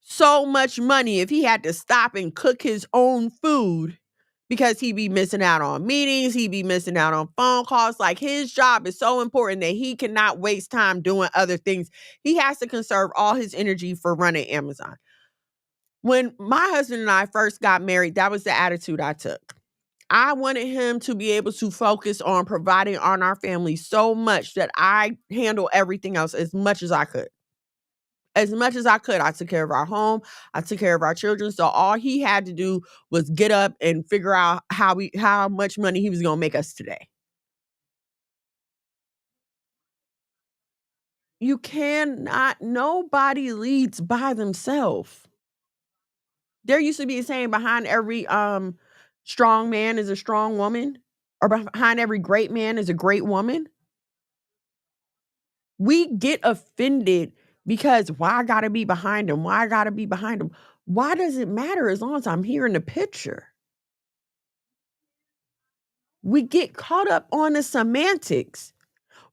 so much money if he had to stop and cook his own food, because he'd be missing out on meetings, he'd be missing out on phone calls. Like, his job is so important that he cannot waste time doing other things. He has to conserve all his energy for running Amazon. When my husband and I first got married, that was the attitude I took. I wanted him to be able to focus on providing on our family so much that I handle everything else as much as I could. As much as I could. I took care of our home. I took care of our children. So all he had to do was get up and figure out how much money he was going to make us today. You cannot, nobody leads by themselves. There used to be a saying, behind every strong man is a strong woman, or behind every great man is a great woman. We get offended because why I gotta be behind him? Why I gotta be behind him? Why does it matter as long as I'm here in the picture? We get caught up on the semantics.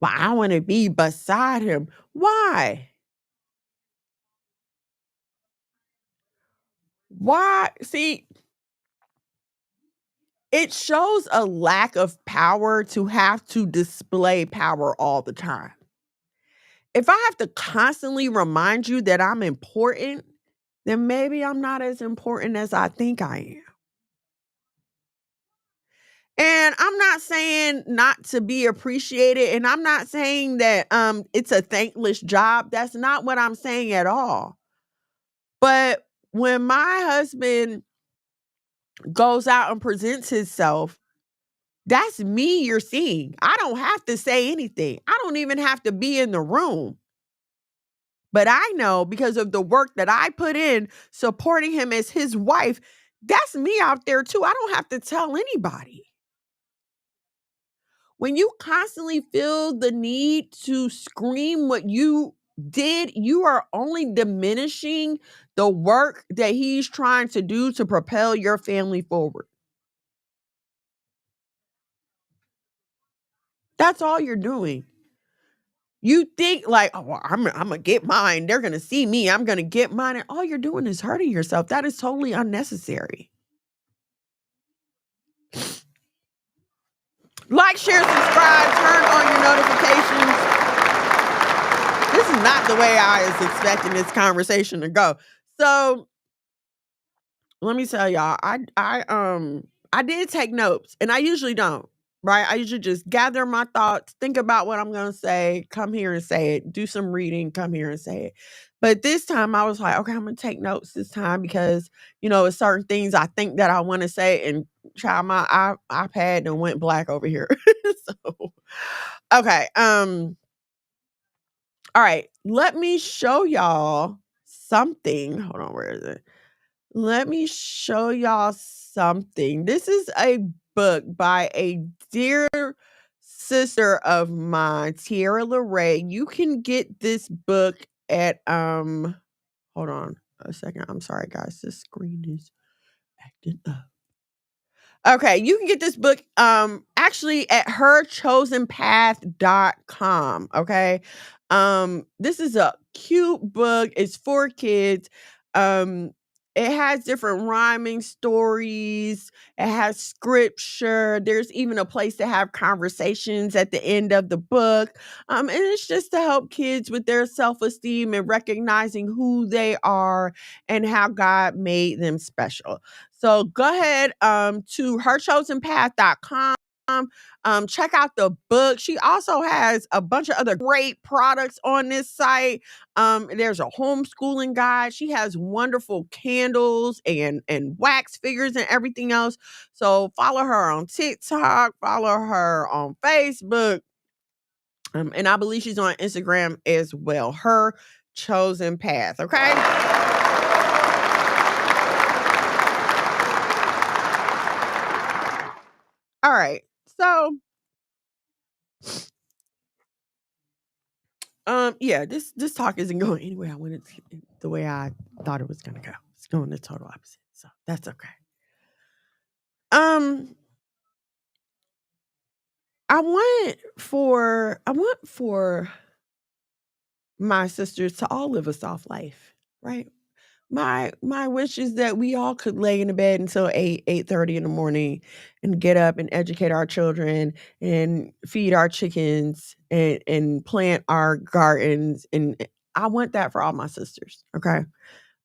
Well, I want to be beside him. Why? Why? See, it shows a lack of power to have to display power all the time. If I have to constantly remind you that I'm important, then maybe I'm not as important as I think I am. And I'm not saying not to be appreciated, and I'm not saying that it's a thankless job. That's not what I'm saying at all. But when my husband goes out and presents himself, that's me you're seeing. I don't have to say anything. I don't even have to be in the room. But I know, because of the work that I put in supporting him as his wife, that's me out there too. I don't have to tell anybody. When you constantly feel the need to scream what you did, you are only diminishing the work that he's trying to do to propel your family forward. That's all you're doing. You think like, oh, well, I'm gonna get mine. They're gonna see me. I'm gonna get mine. And all you're doing is hurting yourself. That is totally unnecessary. Like, share, subscribe, turn on your notifications. This is not the way I was expecting this conversation to go. So let me tell y'all, I did take notes, and I usually don't, right? I usually just gather my thoughts, think about what I'm gonna say, come here and say it, do some reading, come here and say it. But this time I was like, okay, I'm gonna take notes this time, because it's certain things I think that I want to say, and child, my iPad and went black over here. So okay, all right, let me show y'all something. Hold on, where is it? Let me show y'all something. This is a book by a dear sister of mine, Tierra LeRae. You can get this book at hold on a second. I'm sorry, guys. This screen is acting up. Okay, you can get this book actually at herchosenpath.com. Okay. This is a cute book. It's for kids. Um it has different rhyming stories. It has scripture. There's even a place to have conversations at the end of the book. And it's just to help kids with their self-esteem and recognizing who they are and how God made them special. So go ahead to herchosenpath.com. Check out the book. She also has a bunch of other great products on this site. There's a homeschooling guide. She has wonderful candles and wax figures and everything else. So follow her on TikTok, follow her on Facebook. And I believe she's on Instagram as well. Her Chosen Path. Okay. All right. So, yeah, this talk isn't going anywhere I wanted the way I thought it was gonna go. It's going the total opposite. So that's okay. Um, I want for my sisters to all live a soft life, right? My wish is that we all could lay in the bed until 8:30 in the morning and get up and educate our children and feed our chickens and plant our gardens, and I want that for all my sisters, okay?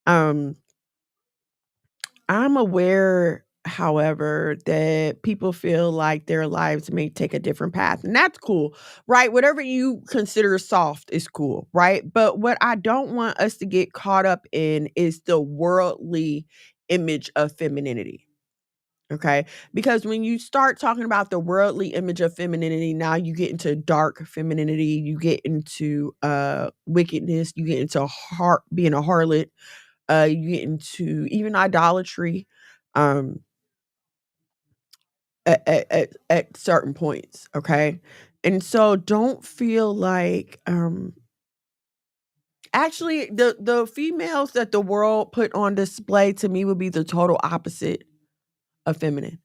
Um, I'm aware, however, that people feel like their lives may take a different path, and that's cool, right? Whatever you consider soft is cool, right? But what I don't want us to get caught up in is the worldly image of femininity. Okay. Because when you start talking about the worldly image of femininity, now you get into dark femininity, you get into wickedness, you get into heart being a harlot, you get into even idolatry. Um at certain points, okay? And so don't feel like actually the females that the world put on display to me would be the total opposite of feminine.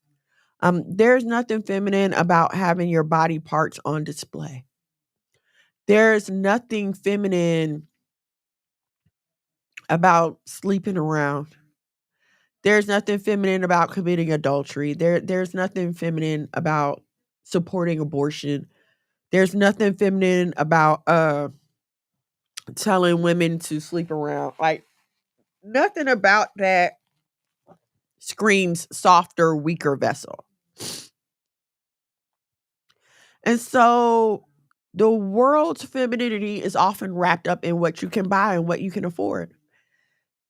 There's nothing feminine about having your body parts on display. There's nothing feminine about sleeping around. There's nothing feminine about committing adultery. There's nothing feminine about supporting abortion. There's nothing feminine about telling women to sleep around. Like nothing about that screams softer, weaker vessel. And so the world's femininity is often wrapped up in what you can buy and what you can afford.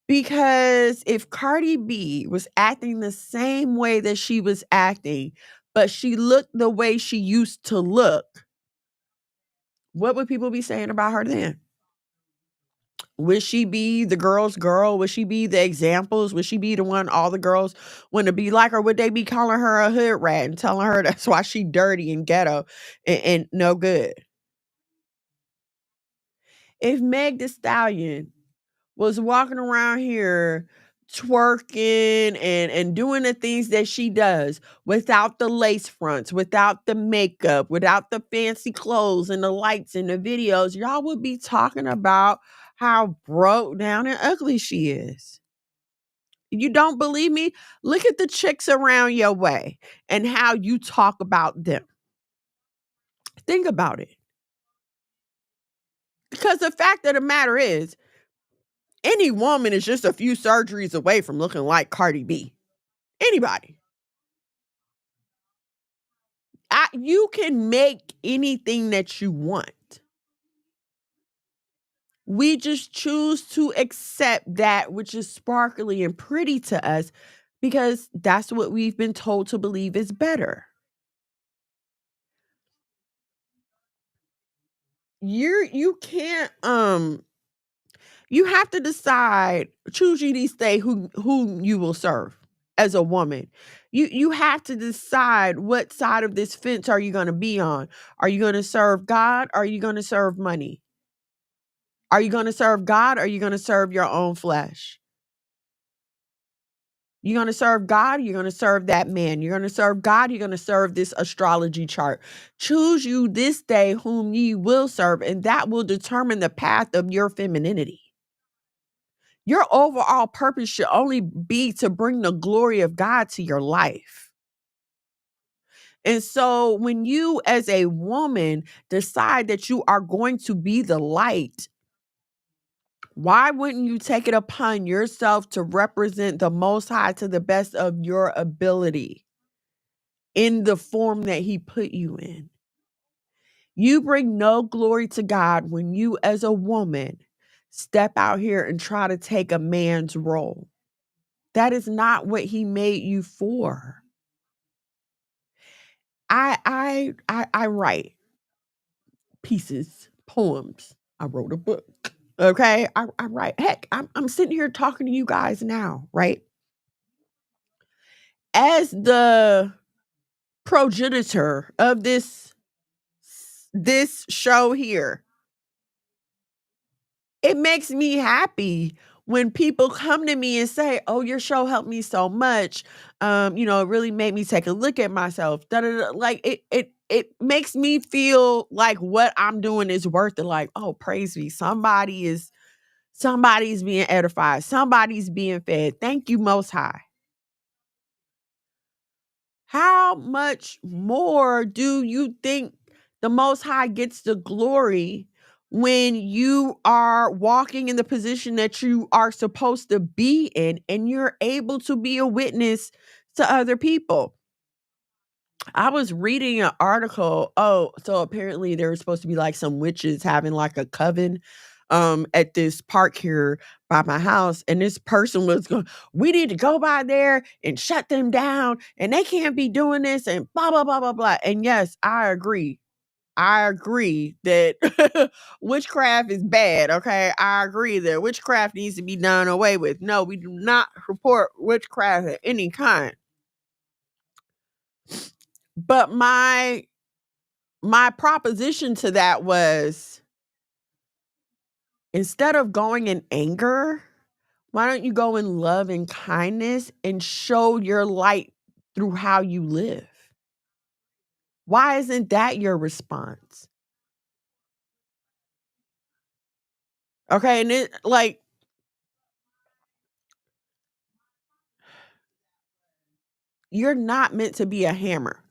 Because if Cardi B was acting the same way that she was acting, but she looked the way she used to look, what would people be saying about her then? Would she be the girl's girl? Would she be the examples? Would she be the one all the girls want to be like? Or would they be calling her a hood rat and telling her that's why she dirty and ghetto and no good? If Meg Thee Stallion was walking around here twerking and doing the things that she does without the lace fronts, without the makeup, without the fancy clothes and the lights and the videos, y'all would be talking about how broke down and ugly she is. You don't believe me? Look at the chicks around your way and how you talk about them. Think about it. Because the fact of the matter is, any woman is just a few surgeries away from looking like Cardi B. Anybody. You can make anything that you want. We just choose to accept that which is sparkly and pretty to us because that's what we've been told to believe is better. You can't you have to decide, choose ye this day whom you will serve as a woman. You have to decide what side of this fence are you going to be on. Are you going to serve God? Or are you going to serve money? Are you going to serve God? Or are you going to serve your own flesh? You're going to serve God, you're going to serve that man. You're going to serve God, you're going to serve this astrology chart. Choose you this day whom ye will serve, and that will determine the path of your femininity. Your overall purpose should only be to bring the glory of God to your life. And so when you as a woman decide that you are going to be the light, why wouldn't you take it upon yourself to represent the Most High to the best of your ability in the form that He put you in? You bring no glory to God when you as a woman step out here and try to take a man's role. That is not what He made you for. I write pieces, poems. I wrote a book. Okay. I write. Heck, I'm sitting here talking to you guys now, right? As the progenitor of this show here. It makes me happy when people come to me and say, "Oh, your show helped me so much. It really made me take a look at myself." Da, da, da. Like it makes me feel like what I'm doing is worth it. Like, oh, praise be. Somebody's being edified. Somebody's being fed. Thank you, Most High. How much more do you think the Most High gets the glory when you are walking in the position that you are supposed to be in and you're able to be a witness to other people? I was reading an article. Oh, so apparently there was supposed to be like some witches having like a coven at this park here by my house, and this person was going, we need to go by there and shut them down, and they can't be doing this and blah blah blah blah blah. And yes, I agree. I agree that witchcraft is bad. Okay. I agree that witchcraft needs to be done away with. No, we do not support witchcraft of any kind. But my proposition to that was, instead of going in anger, why don't you go in love and kindness and show your light through how you live? Why isn't that your response? Okay, and it like, you're not meant to be a hammer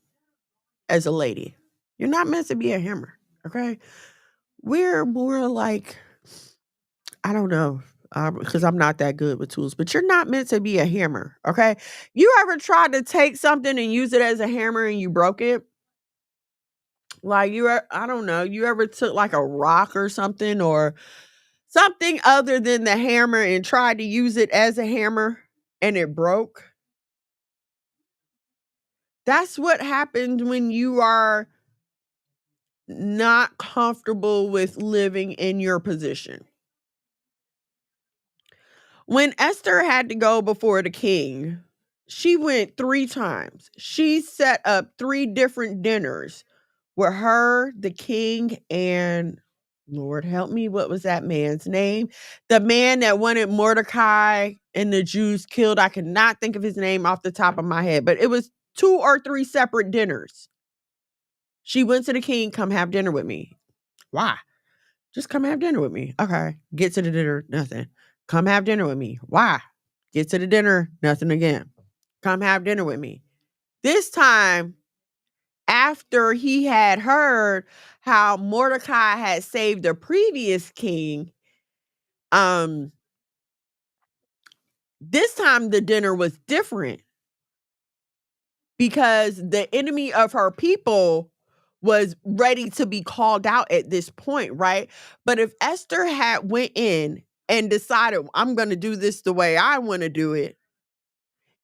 as a lady. You're not meant to be a hammer, okay? We're more like, I don't know, because I'm not that good with tools, but you're not meant to be a hammer, okay? You ever tried to take something and use it as a hammer and you broke it? Like I don't know, you ever took like a rock or something other than the hammer and tried to use it as a hammer and it broke? That's what happens when you are not comfortable with living in your position. When Esther had to go before the king, she went 3 times. She set up 3 different dinners with her, the king, and Lord help me, what was that man's name? The man that wanted Mordecai and the Jews killed. I cannot think of his name off the top of my head, but it was 2 or 3 separate dinners. She went to the king, come have dinner with me. Why? Just come have dinner with me. Okay. Get to the dinner, nothing. Come have dinner with me. Why? Get to the dinner, nothing again. Come have dinner with me. This time, after he had heard how Mordecai had saved the previous king, this time the dinner was different because the enemy of her people was ready to be called out at this point, right? But if Esther had went in and decided, I'm going to do this the way I want to do it,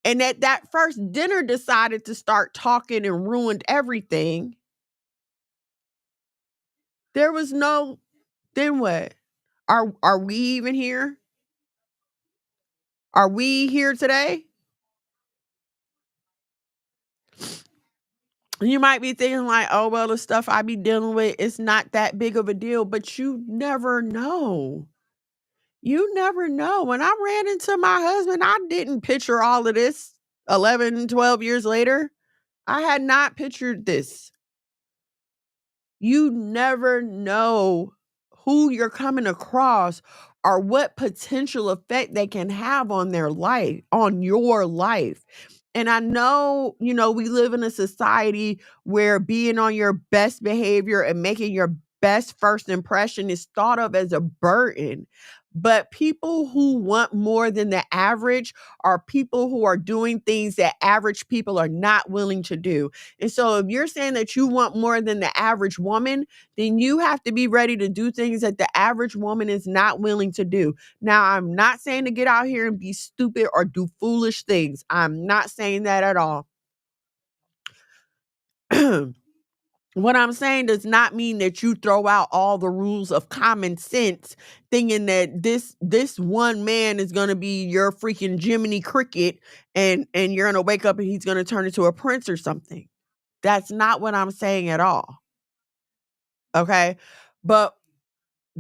and at that first dinner decided to start talking and ruined everything, there was no, then what? Are we even here? Are we here today? You might be thinking like, oh, well, the stuff I be dealing with, it's not that big of a deal, but you never know. You never know. When I ran into my husband, I didn't picture all of this 11, 12 years later. I had not pictured this. You never know who you're coming across or what potential effect they can have on their life, on your life. And I know, we live in a society where being on your best behavior and making your best first impression is thought of as a burden. But people who want more than the average are people who are doing things that average people are not willing to do. And so if you're saying that you want more than the average woman, then you have to be ready to do things that the average woman is not willing to do. Now, I'm not saying to get out here and be stupid or do foolish things. I'm not saying that at all. What I'm saying does not mean that you throw out all the rules of common sense, thinking that this one man is going to be your freaking Jiminy Cricket and you're going to wake up and he's going to turn into a prince or something. That's not what I'm saying at all. Okay? But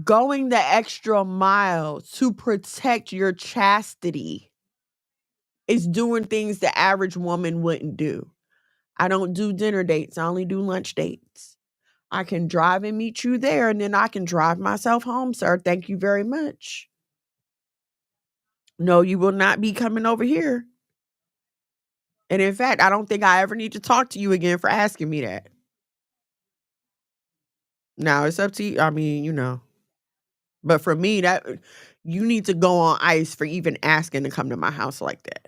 going the extra mile to protect your chastity is doing things the average woman wouldn't do. I don't do dinner dates. I only do lunch dates. I can drive and meet you there, and then I can drive myself home, sir. Thank you very much. No, you will not be coming over here. And in fact, I don't think I ever need to talk to you again for asking me that. Now, it's up to you. I mean, you know. But for me, that you need to go on ice for even asking to come to my house like that.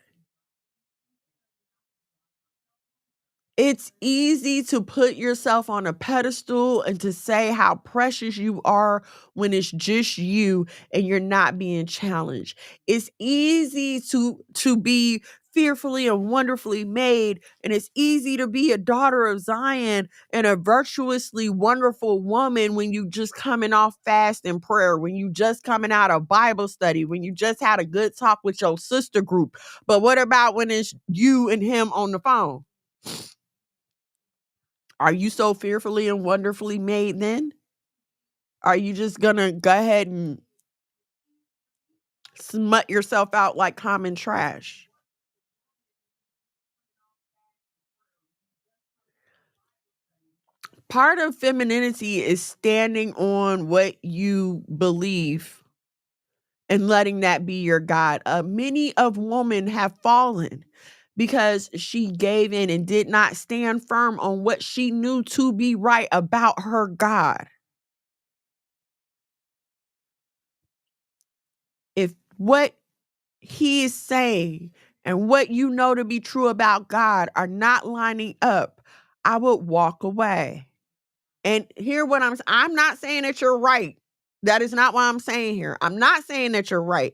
It's easy to put yourself on a pedestal and to say how precious you are when it's just you and you're not being challenged. It's easy to be fearfully and wonderfully made, and it's easy to be a daughter of Zion and a virtuously wonderful woman when you just coming off fast and prayer, when you just coming out of Bible study, when you just had a good talk with your sister group. But what about when it's you and him on the phone? Are you so fearfully and wonderfully made then? Are you just gonna go ahead and smut yourself out like common trash? Part of femininity is standing on what you believe and letting that be your God. Many of women have fallen because she gave in and did not stand firm on what she knew to be right about her God. If what he is saying and what you know to be true about God are not lining up, I would walk away. And hear what I'm not saying that you're right. That is not what I'm saying here. I'm not saying that you're right.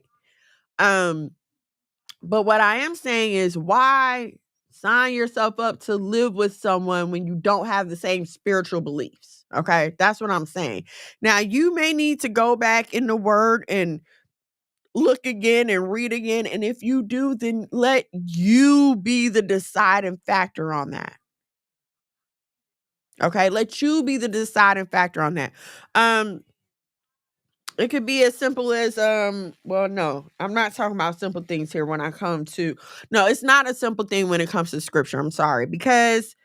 But what I am saying is, why sign yourself up to live with someone when you don't have the same spiritual beliefs? Okay? That's what I'm saying. Now, you may need to go back in the word and look again and read again. And if you do, then let you be the deciding factor on that. Okay, let you be the deciding factor on that. It could be as simple as well, no, I'm not talking about simple things here when I come to no, it's not a simple thing when it comes to scripture. I'm sorry, because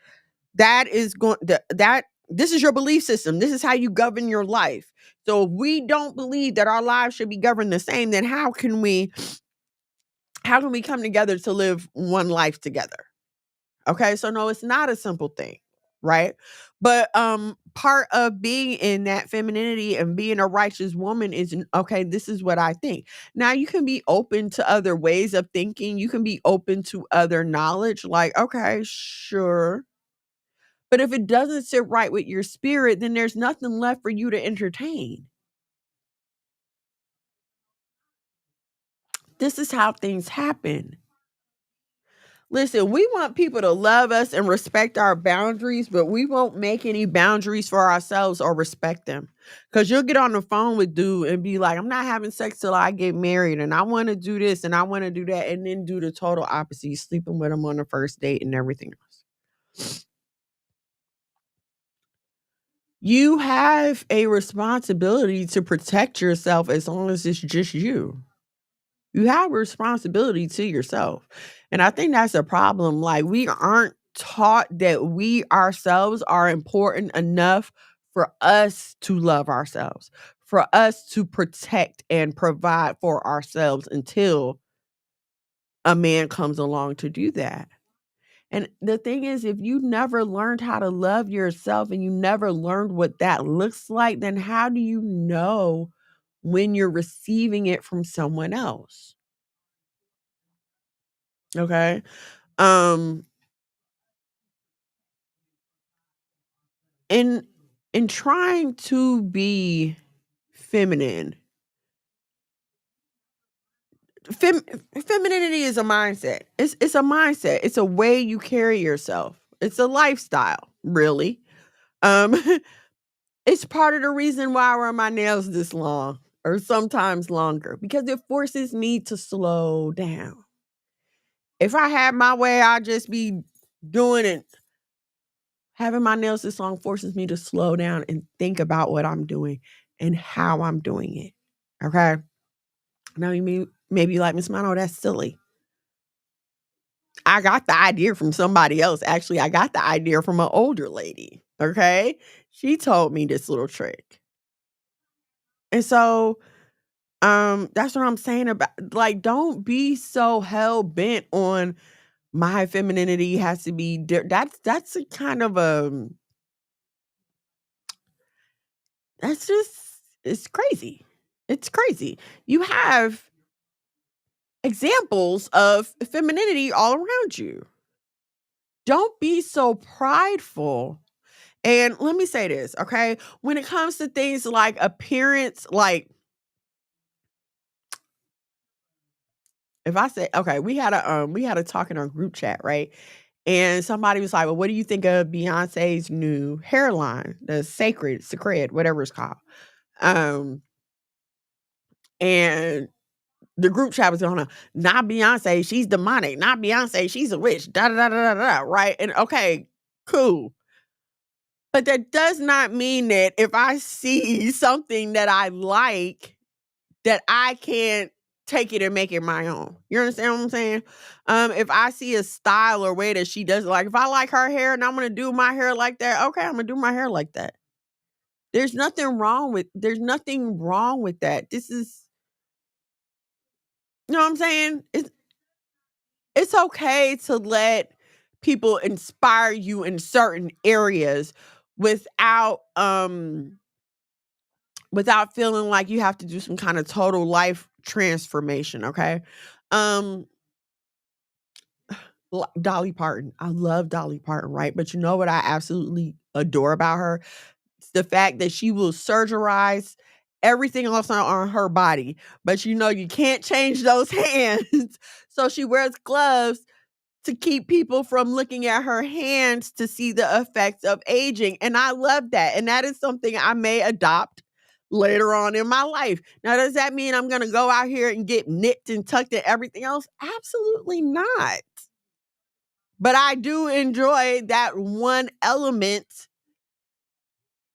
that is going that this is your belief system. This is how you govern your life. So if we don't believe that our lives should be governed the same, then how can we come together to live one life together? Okay, so no, it's not a simple thing, right? But part of being in that femininity and being a righteous woman is, okay, this is what I think. Now you can be open to other ways of thinking. You can be open to other knowledge, like, okay, sure. But if it doesn't sit right with your spirit, then there's nothing left for you to entertain. This is how things happen. Listen, we want people to love us and respect our boundaries, but we won't make any boundaries for ourselves or respect them. Because you'll get on the phone with dude and be like, I'm not having sex till I get married, and I want to do this and I want to do that, and then do the total opposite. You sleeping with him on the first date and everything else. You have a responsibility to protect yourself as long as it's just you. You have a responsibility to yourself. And I think that's a problem. Like, we aren't taught that we ourselves are important enough for us to love ourselves, for us to protect and provide for ourselves until a man comes along to do that. And the thing is, if you never learned how to love yourself and you never learned what that looks like, then how do you know when you're receiving it from someone else? Okay. Um in in trying to be feminine, fem- femininity is a mindset. It's a mindset. It's a way you carry yourself. It's a lifestyle, really. Um it's part of the reason why I wear my nails this long or sometimes longer, because it forces me to slow down. If I had my way, I'd just be doing it Having my nails this long forces me to slow down and think about what I'm doing and how I'm doing it. Okay. Now you maybe like, Miss Mano, that's silly. I got the idea from somebody else. Actually, I got the idea from an older lady. Okay. She told me this little trick. And so that's what I'm saying about, like, don't be so hell bent on my femininity has to be that's a kind of that's just, it's crazy. It's crazy. You have examples of femininity all around you. Don't be so prideful. And let me say this, okay? When it comes to things like appearance, like if I say, okay, we had a talk in our group chat, right? And somebody was like, "Well, what do you think of Beyonce's new hairline, the Sacred, whatever it's called?" Um, and the group chat was going on, "Not Beyonce, she's demonic. Not Beyonce, she's a witch." Da da da da da da. Right? And okay, cool. But that does not mean that if I see something that I like, that I can't take it and make it my own. You understand what I'm saying? If I see a style or way that she does, like if I like her hair and I'm gonna do my hair like that, okay, I'm gonna do my hair like that. There's nothing wrong with that. This is, you know what I'm saying? It's okay to let people inspire you in certain areas without without feeling like you have to do some kind of total life transformation, okay? Um Dolly Parton. I love Dolly Parton, right? But you know what I absolutely adore about her? It's the fact that she will surgerize everything else on her body. But you know, you can't change those hands. So she wears gloves to keep people from looking at her hands to see the effects of aging. And I love that. And that is something I may adopt later on in my life. Now, does that mean I'm going to go out here and get nipped and tucked and everything else? Absolutely not. But I do enjoy that one element.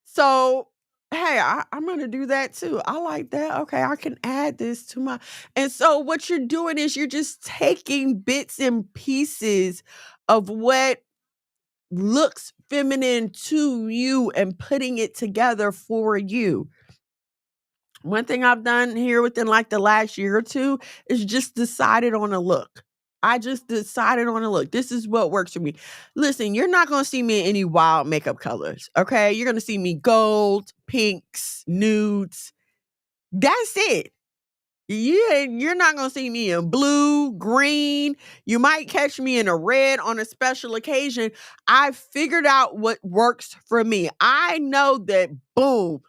So, hey, I'm going to do that too. I like that. Okay, I can add this to my. And so, what you're doing is you're just taking bits and pieces of what looks feminine to you and putting it together for you. One thing I've done here within like the last year or two is just decided on a look. I just decided on a look. This is what works for me. Listen, you're not going to see me in any wild makeup colors, okay? You're going to see me gold, pinks, nudes. That's it. You're not gonna see me in blue, green. You might catch me in a red on a special occasion. I figured out what works for me. I know that, boom,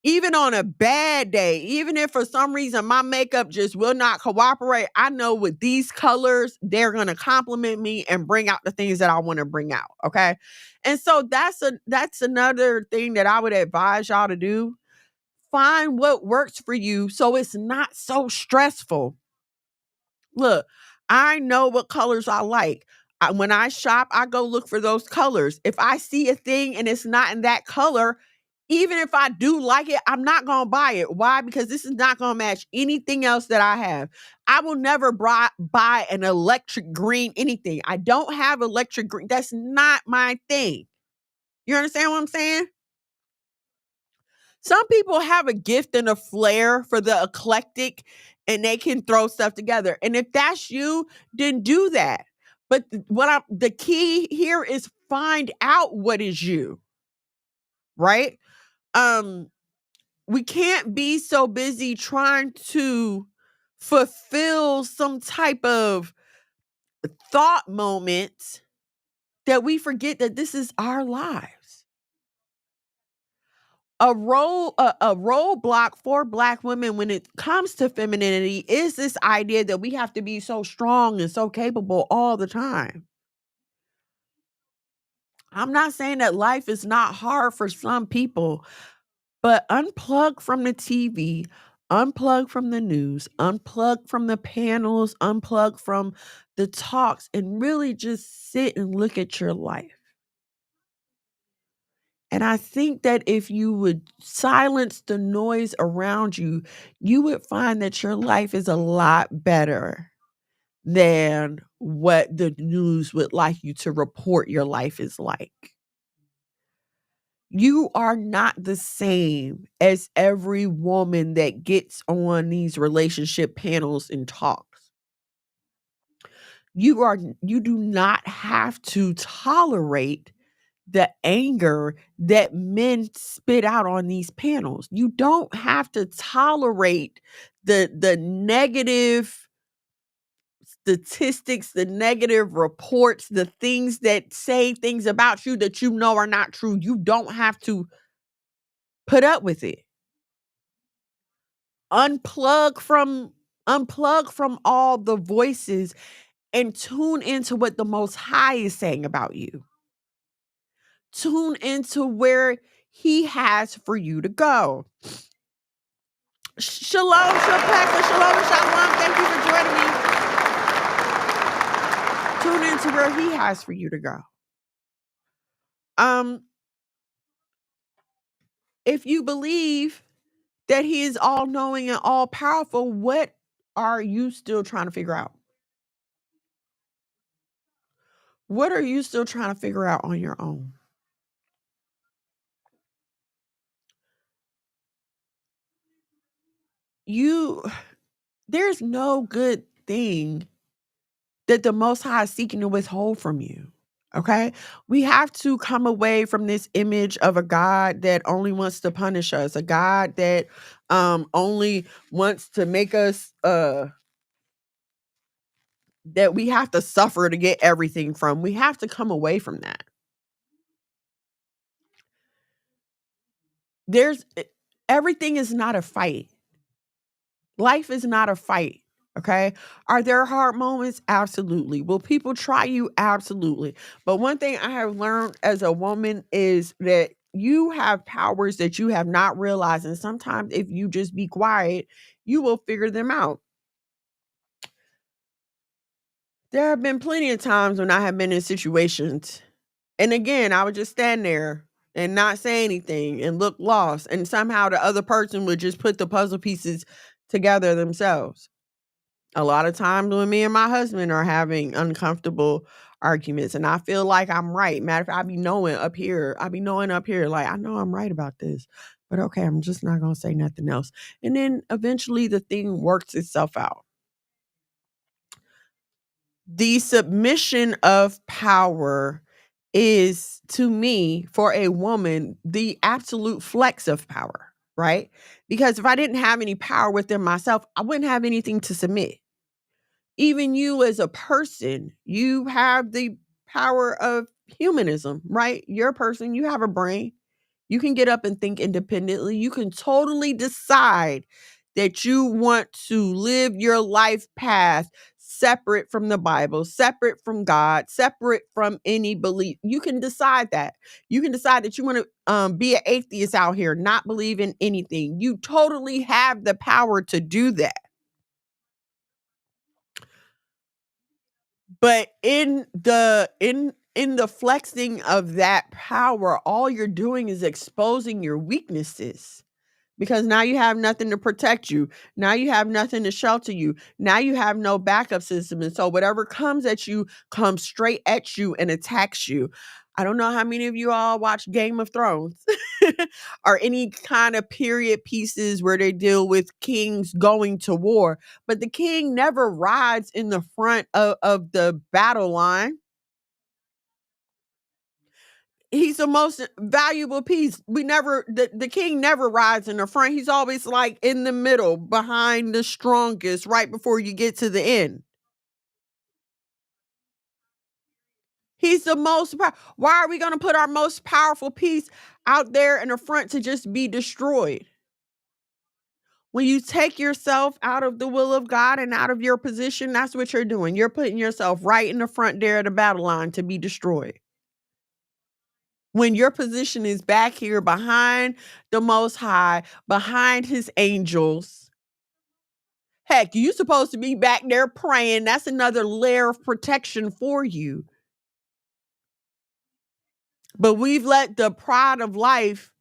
even on a bad day, even if for some reason my makeup just will not cooperate, I know with these colors, they're gonna compliment me and bring out the things that I want to bring out. Okay. And so that's another thing that I would advise y'all to do. Find what works for you so it's not so stressful. Look, I know what colors I like. When I shop, I go look for those colors. If I see a thing and it's not in that color, even if I do like it, I'm not going to buy it. Why? Because this is not going to match anything else that I have. I will never buy an electric green anything. I don't have electric green. That's not my thing. You understand what I'm saying? Some people have a gift and a flair for the eclectic and they can throw stuff together. And if that's you, then do that. But the key here is find out what is you, right? Um we can't be so busy trying to fulfill some type of thought moment that we forget that this is our lives. A roadblock for Black women when it comes to femininity is this idea that we have to be so strong and so capable all the time. I'm not saying that life is not hard for some people, but unplug from the TV, unplug from the news, unplug from the panels, unplug from the talks, and really just sit and look at your life. And I think that if you would silence the noise around you, you would find that your life is a lot better than what the news would like you to report your life is like. You are not the same as every woman that gets on these relationship panels and talks. You do not have to tolerate the anger that men spit out on these panels. You don't have to tolerate the negative statistics, the negative reports, the things that say things about you that you know are not true. You don't have to put up with it. Unplug from all the voices and tune into what the Most High is saying about you. Tune into where he has for you to go. Shalom, Shapeka, shalom, and shalom. Thank you for joining me. Tune into where he has for you to go. If you believe that he is all knowing and all powerful, what are you still trying to figure out? What are you still trying to figure out on your own? There's no good thing that the Most High is seeking to withhold from you. Okay? We have to come away from this image of a God that only wants to punish us, a God that only wants to make us that we have to suffer to get everything from. We have to come away from that. Everything is not a fight. Life is not a fight. Okay. Are there hard moments? Absolutely. Will people try you? Absolutely. But one thing I have learned as a woman is that you have powers that you have not realized. And sometimes if you just be quiet, you will figure them out. There have been plenty of times when I have been in situations, and again, I would just stand there and not say anything and look lost. And somehow the other person would just put the puzzle pieces together themselves. A lot of times when me and my husband are having uncomfortable arguments and I feel like I'm right. Matter of fact, I be knowing up here, like, I know I'm right about this, but okay, I'm just not going to say nothing else. And then eventually the thing works itself out. The submission of power is, to me, for a woman, the absolute flex of power, right? Because if I didn't have any power within myself, I wouldn't have anything to submit. Even you as a person, you have the power of humanism, right? You're a person, you have a brain. You can get up and think independently. You can totally decide that you want to live your life path separate from the Bible, separate from God, separate from any belief. You can decide that. You can decide that you want to be an atheist out here, not believe in anything. You totally have the power to do that. But in the flexing of that power, all you're doing is exposing your weaknesses. Because now you have nothing to protect you. Now you have nothing to shelter you. Now you have no backup system. And so whatever comes at you comes straight at you and attacks you. I don't know how many of you all watch Game of Thrones or any kind of period pieces where they deal with kings going to war, but the king never rides in the front of the battle line. He's the most valuable piece. The king never rides in the front. He's always like in the middle, behind the strongest, right before you get to the end. He's the most Why are we going to put our most powerful piece out there in the front to just be destroyed? When you take yourself out of the will of God and out of your position, that's what you're doing. You're putting yourself right in the front there of the battle line to be destroyed. When your position is back here behind the Most High, behind his angels. Heck, you're supposed to be back there praying. That's another layer of protection for you. But we've let the pride of life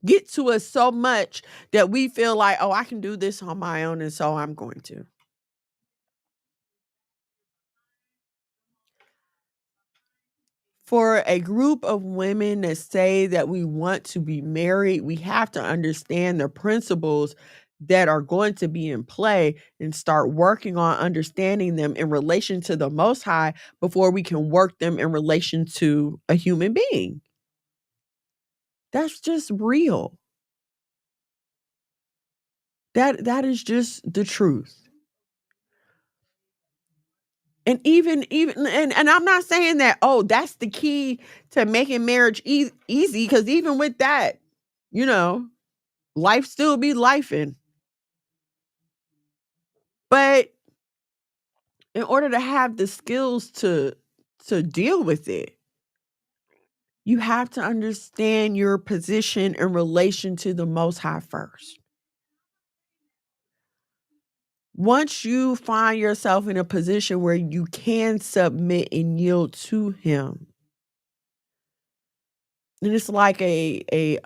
get to us so much that we feel like, oh, I can do this on my own, and so I'm going to. For a group of women that say that we want to be married, we have to understand the principles that are going to be in play and start working on understanding them in relation to the Most High before we can work them in relation to a human being. That's just real. That is just the truth. And even and I'm not saying that, oh, that's the key to making marriage easy, because even with that, you know, life still be lifing. But in order to have the skills to deal with it, you have to understand your position in relation to the Most High first. Once you find yourself in a position where you can submit and yield to him, and it's like it's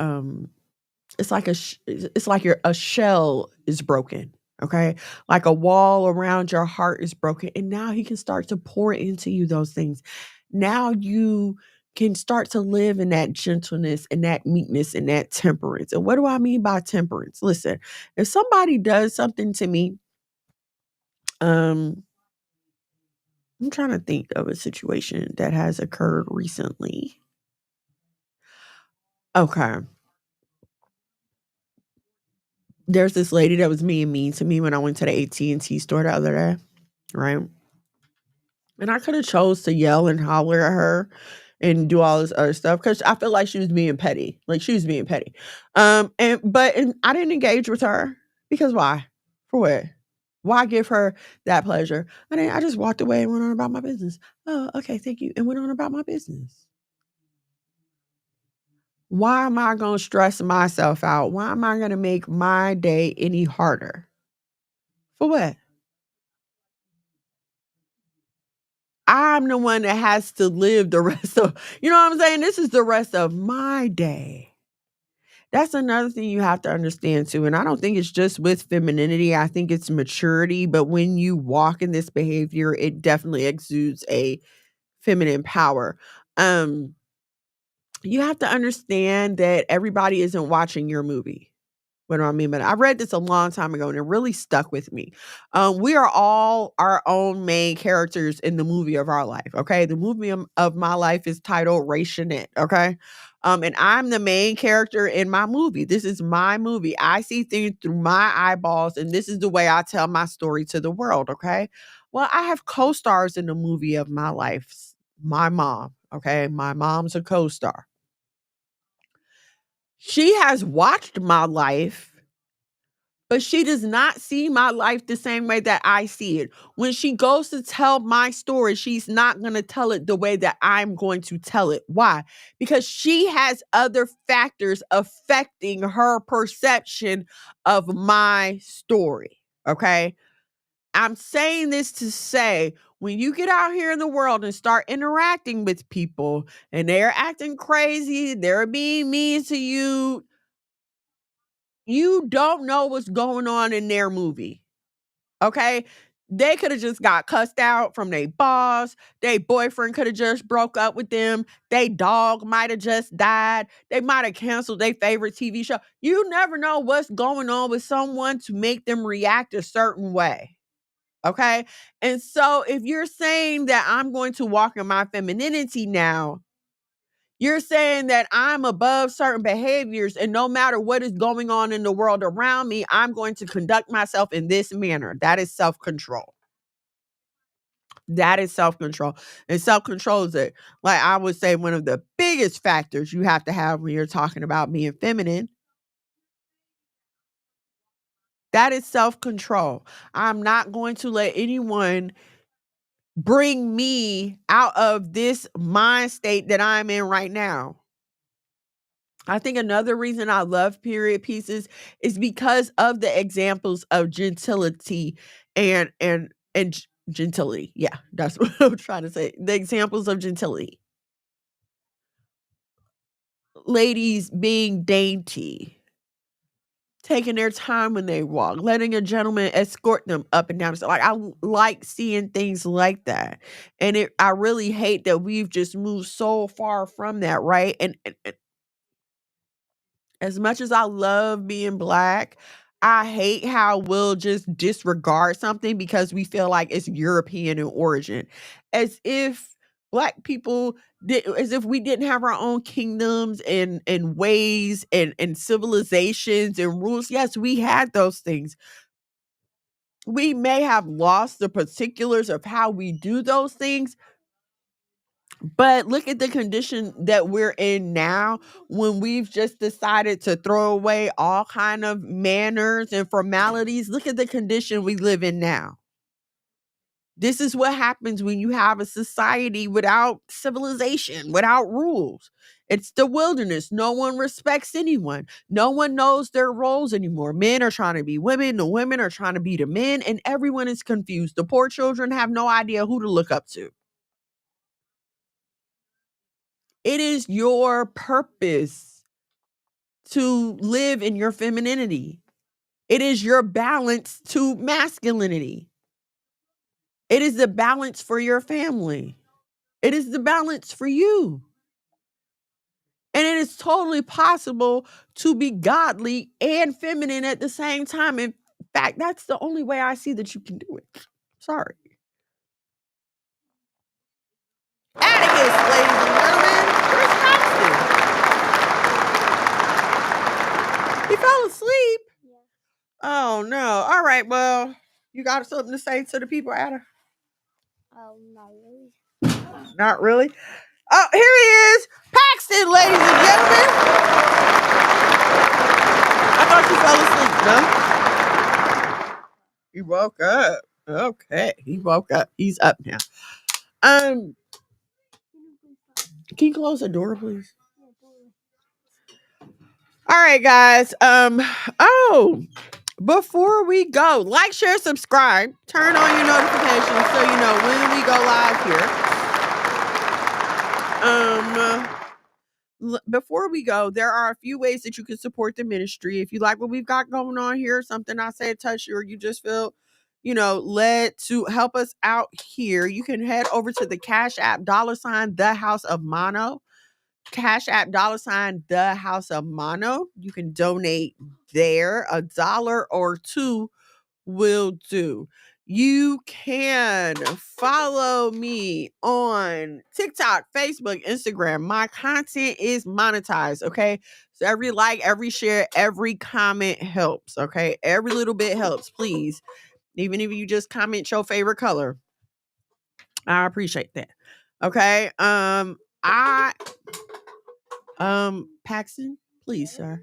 like a shell is broken, okay? Like a wall around your heart is broken, and now he can start to pour into you those things. Now you can start to live in that gentleness and that meekness and that temperance. And what do I mean by temperance? Listen, if somebody does something to me, um, I'm trying to think of a situation that has occurred recently. Okay. There's this lady that was being mean to me when I went to the AT&T store the other day, right? And I could have chose to yell and holler at her and do all this other stuff because I feel like she was being petty. Like she was being petty. And I didn't engage with her because why? For what? Why give her that pleasure? I just walked away and went on about my business. Oh, okay, thank you. And went on about my business. Why am I going to stress myself out? Why am I going to make my day any harder? For what? I'm the one that has to live the rest of, you know what I'm saying? This is the rest of my day. That's another thing you have to understand too. And I don't think it's just with femininity. I think it's maturity. But when you walk in this behavior, it definitely exudes a feminine power. You have to understand that everybody isn't watching your movie. What do I mean by that? I read this a long time ago and it really stuck with me. We are all our own main characters in the movie of our life. Okay. The movie of my life is titled Ray Shanette. Okay. And I'm the main character in my movie. This is my movie. I see things through my eyeballs, and this is the way I tell my story to the world. Okay. Well, I have co-stars in the movie of my life. My mom. Okay. My mom's a co-star. She has watched my life, but she does not see my life the same way that I see it. When she goes to tell my story, she's not going to tell it the way that I'm going to tell it. Why? Because she has other factors affecting her perception of my story. Okay. I'm saying this to say, when you get out here in the world and start interacting with people and they're acting crazy, they're being mean to you, you don't know what's going on in their movie. Okay? They could have just got cussed out from their boss. Their boyfriend could have just broke up with them. Their dog might have just died. They might have canceled their favorite TV show. You never know what's going on with someone to make them react a certain way. Okay? And so if you're saying that I'm going to walk in my femininity now, you're saying that I'm above certain behaviors, and no matter what is going on in the world around me, I'm going to conduct myself in this manner. That is self-control. That is self-control. And self-control is like I would say, one of the biggest factors you have to have when you're talking about being feminine. That is self-control. I'm not going to let anyone bring me out of this mind state that I'm in right now. I think another reason I love period pieces is because of the examples of gentility and gentility. Yeah, that's what I'm trying to say. The examples of gentility. ladies being dainty, taking their time when they walk, letting a gentleman escort them up and down. So like I like seeing things like that. And I really hate that we've just moved so far from that, right? And as much as I love being Black, I hate how we'll just disregard something because we feel like it's European in origin. As if Black people as if we didn't have our own kingdoms and ways and civilizations and rules. Yes, we had those things. We may have lost the particulars of how we do those things, but look at the condition that we're in now when we've just decided to throw away all kind of manners and formalities. Look at the condition we live in now. This is what happens when you have a society without civilization, without rules. It's the wilderness. No one respects anyone. No one knows their roles anymore. Men are trying to be women. The women are trying to be the men, and everyone is confused. The poor children have no idea who to look up to. It is your purpose to live in your femininity. It is your balance to masculinity. It is the balance for your family. It is the balance for you. And it is totally possible to be godly and feminine at the same time. In fact, that's the only way I see that you can do it. Sorry. Atticus, ladies and gentlemen. Where's Paxton? He fell asleep. Oh no. All right. Well, you got something to say to the people, Ada? Not really. Not really. Oh, here he is, Paxton, ladies and gentlemen. I thought you fell asleep. No, he woke up. Okay, he woke up. He's up now. Can you close the door, please? All right, guys. Before we go, like, share, subscribe, turn on your notifications so you know when we go live here. Before we go, there are a few ways that you can support the ministry. If you like what we've got going on here, something I said touch you, or you just feel, led to help us out here, you can head over to the Cash App $ The House of Mono. Cash App $ The House of Mono. You can donate there. $1 or $2 will do. You can follow me on TikTok, Facebook, Instagram. My content is monetized, okay? So every like, every share, every comment helps, okay? Every little bit helps, please. Even if you just comment your favorite color. I appreciate that. Okay? Paxton, please, sir.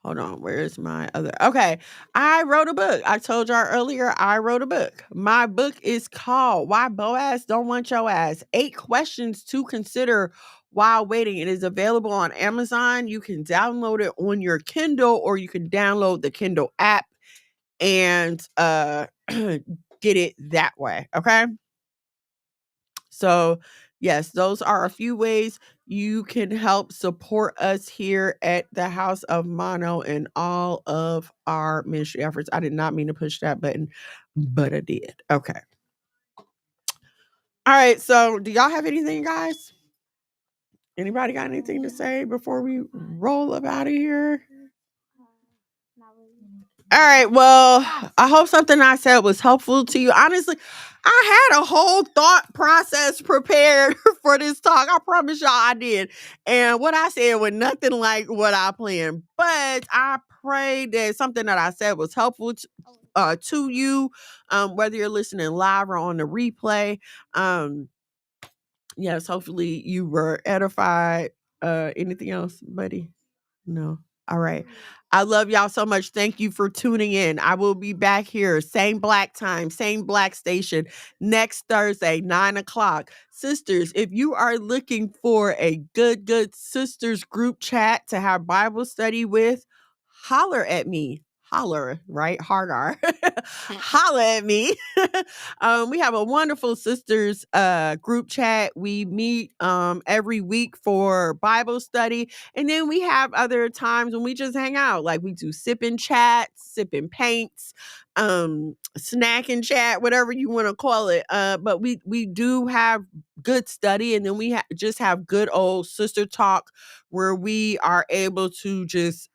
Hold on, where's my other? Okay, I wrote a book. I told y'all earlier I wrote a book. My book is called Why Boaz Don't Want Your Ass. 8 questions to consider while waiting. It is available on Amazon. You can download it on your Kindle, or you can download the Kindle app and get it that way. Okay. So, yes, those are a few ways you can help support us here at the House of Mono and all of our ministry efforts. I did not mean to push that button, but I did. Okay. All right. So, do y'all have anything, guys? Anybody got anything to say before we roll up out of here? Not really. All right. Well, I hope something I said was helpful to you. Honestly, I had a whole thought process prepared for this talk. I promise y'all I did. And what I said was nothing like what I planned. But I pray that something that I said was helpful to you, whether you're listening live or on the replay. Yes, hopefully you were edified. Anything else, buddy? No. All right. I love y'all so much. Thank you for tuning in. I will be back here, same black time, same black station, next Thursday, 9:00. Sisters, if you are looking for a good sisters group chat to have Bible study with, holler at me. holler, right? Harder. Holla at me. We have a wonderful sisters group chat. We meet every week for Bible study. And then we have other times when we just hang out. Like we do sipping chats, sipping paints, snack and chat, whatever you want to call it. But we do have good study, and then we just have good old sister talk where we are able to just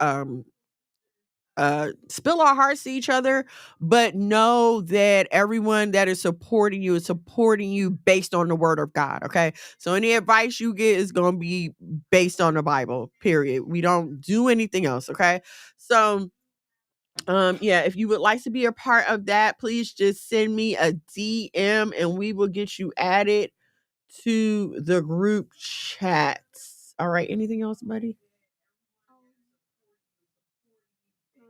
spill our hearts to each other, but know that everyone that is supporting you based on the word of God. Okay. So any advice you get is going to be based on the Bible, period. We don't do anything else. Okay. So yeah, if you would like to be a part of that, please just send me a DM and we will get you added to the group chats. All right. Anything else, buddy?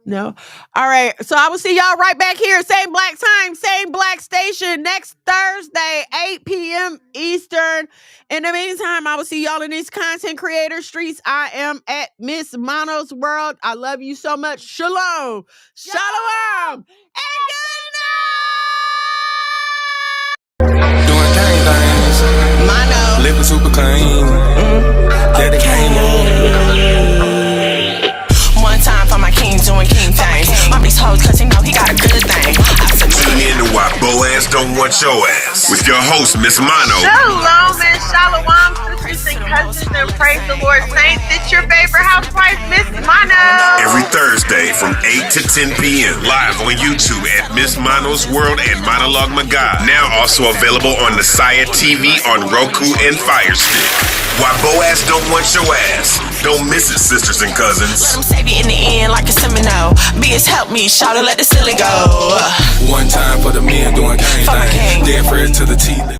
No. All right. So I will see y'all right back here. Same black time, same black station next Thursday, 8 p.m. Eastern. In the meantime, I will see y'all in these content creator streets. I am at Miss Mono's World. I love you so much. Shalom. Shalom. And Doing gang things. Mono. Living super clean. Daddy came up. One time for my king doing king things. Mommy's hoes cause he know he got a good thing. Tune in to Why Boaz Don't Want Your Ass with your host, Miss Mono. Shalom and shalom, sisters and cousins, and praise the Lord saints. It's your favorite housewife, Miss Mono. Every Thursday from 8 to 10 p.m. Live on YouTube at Miss Mono's World and Monologue Magad. Now also available on the Saya TV on Roku and Fire Stick. Why Boaz Don't Want Your Ass. Don't miss it, sisters and cousins. I'm save you in the end like a Seminole. Beers help me, shout let the silly go. One time for the men doing gang For my things. king. Dead Fred to the teeth.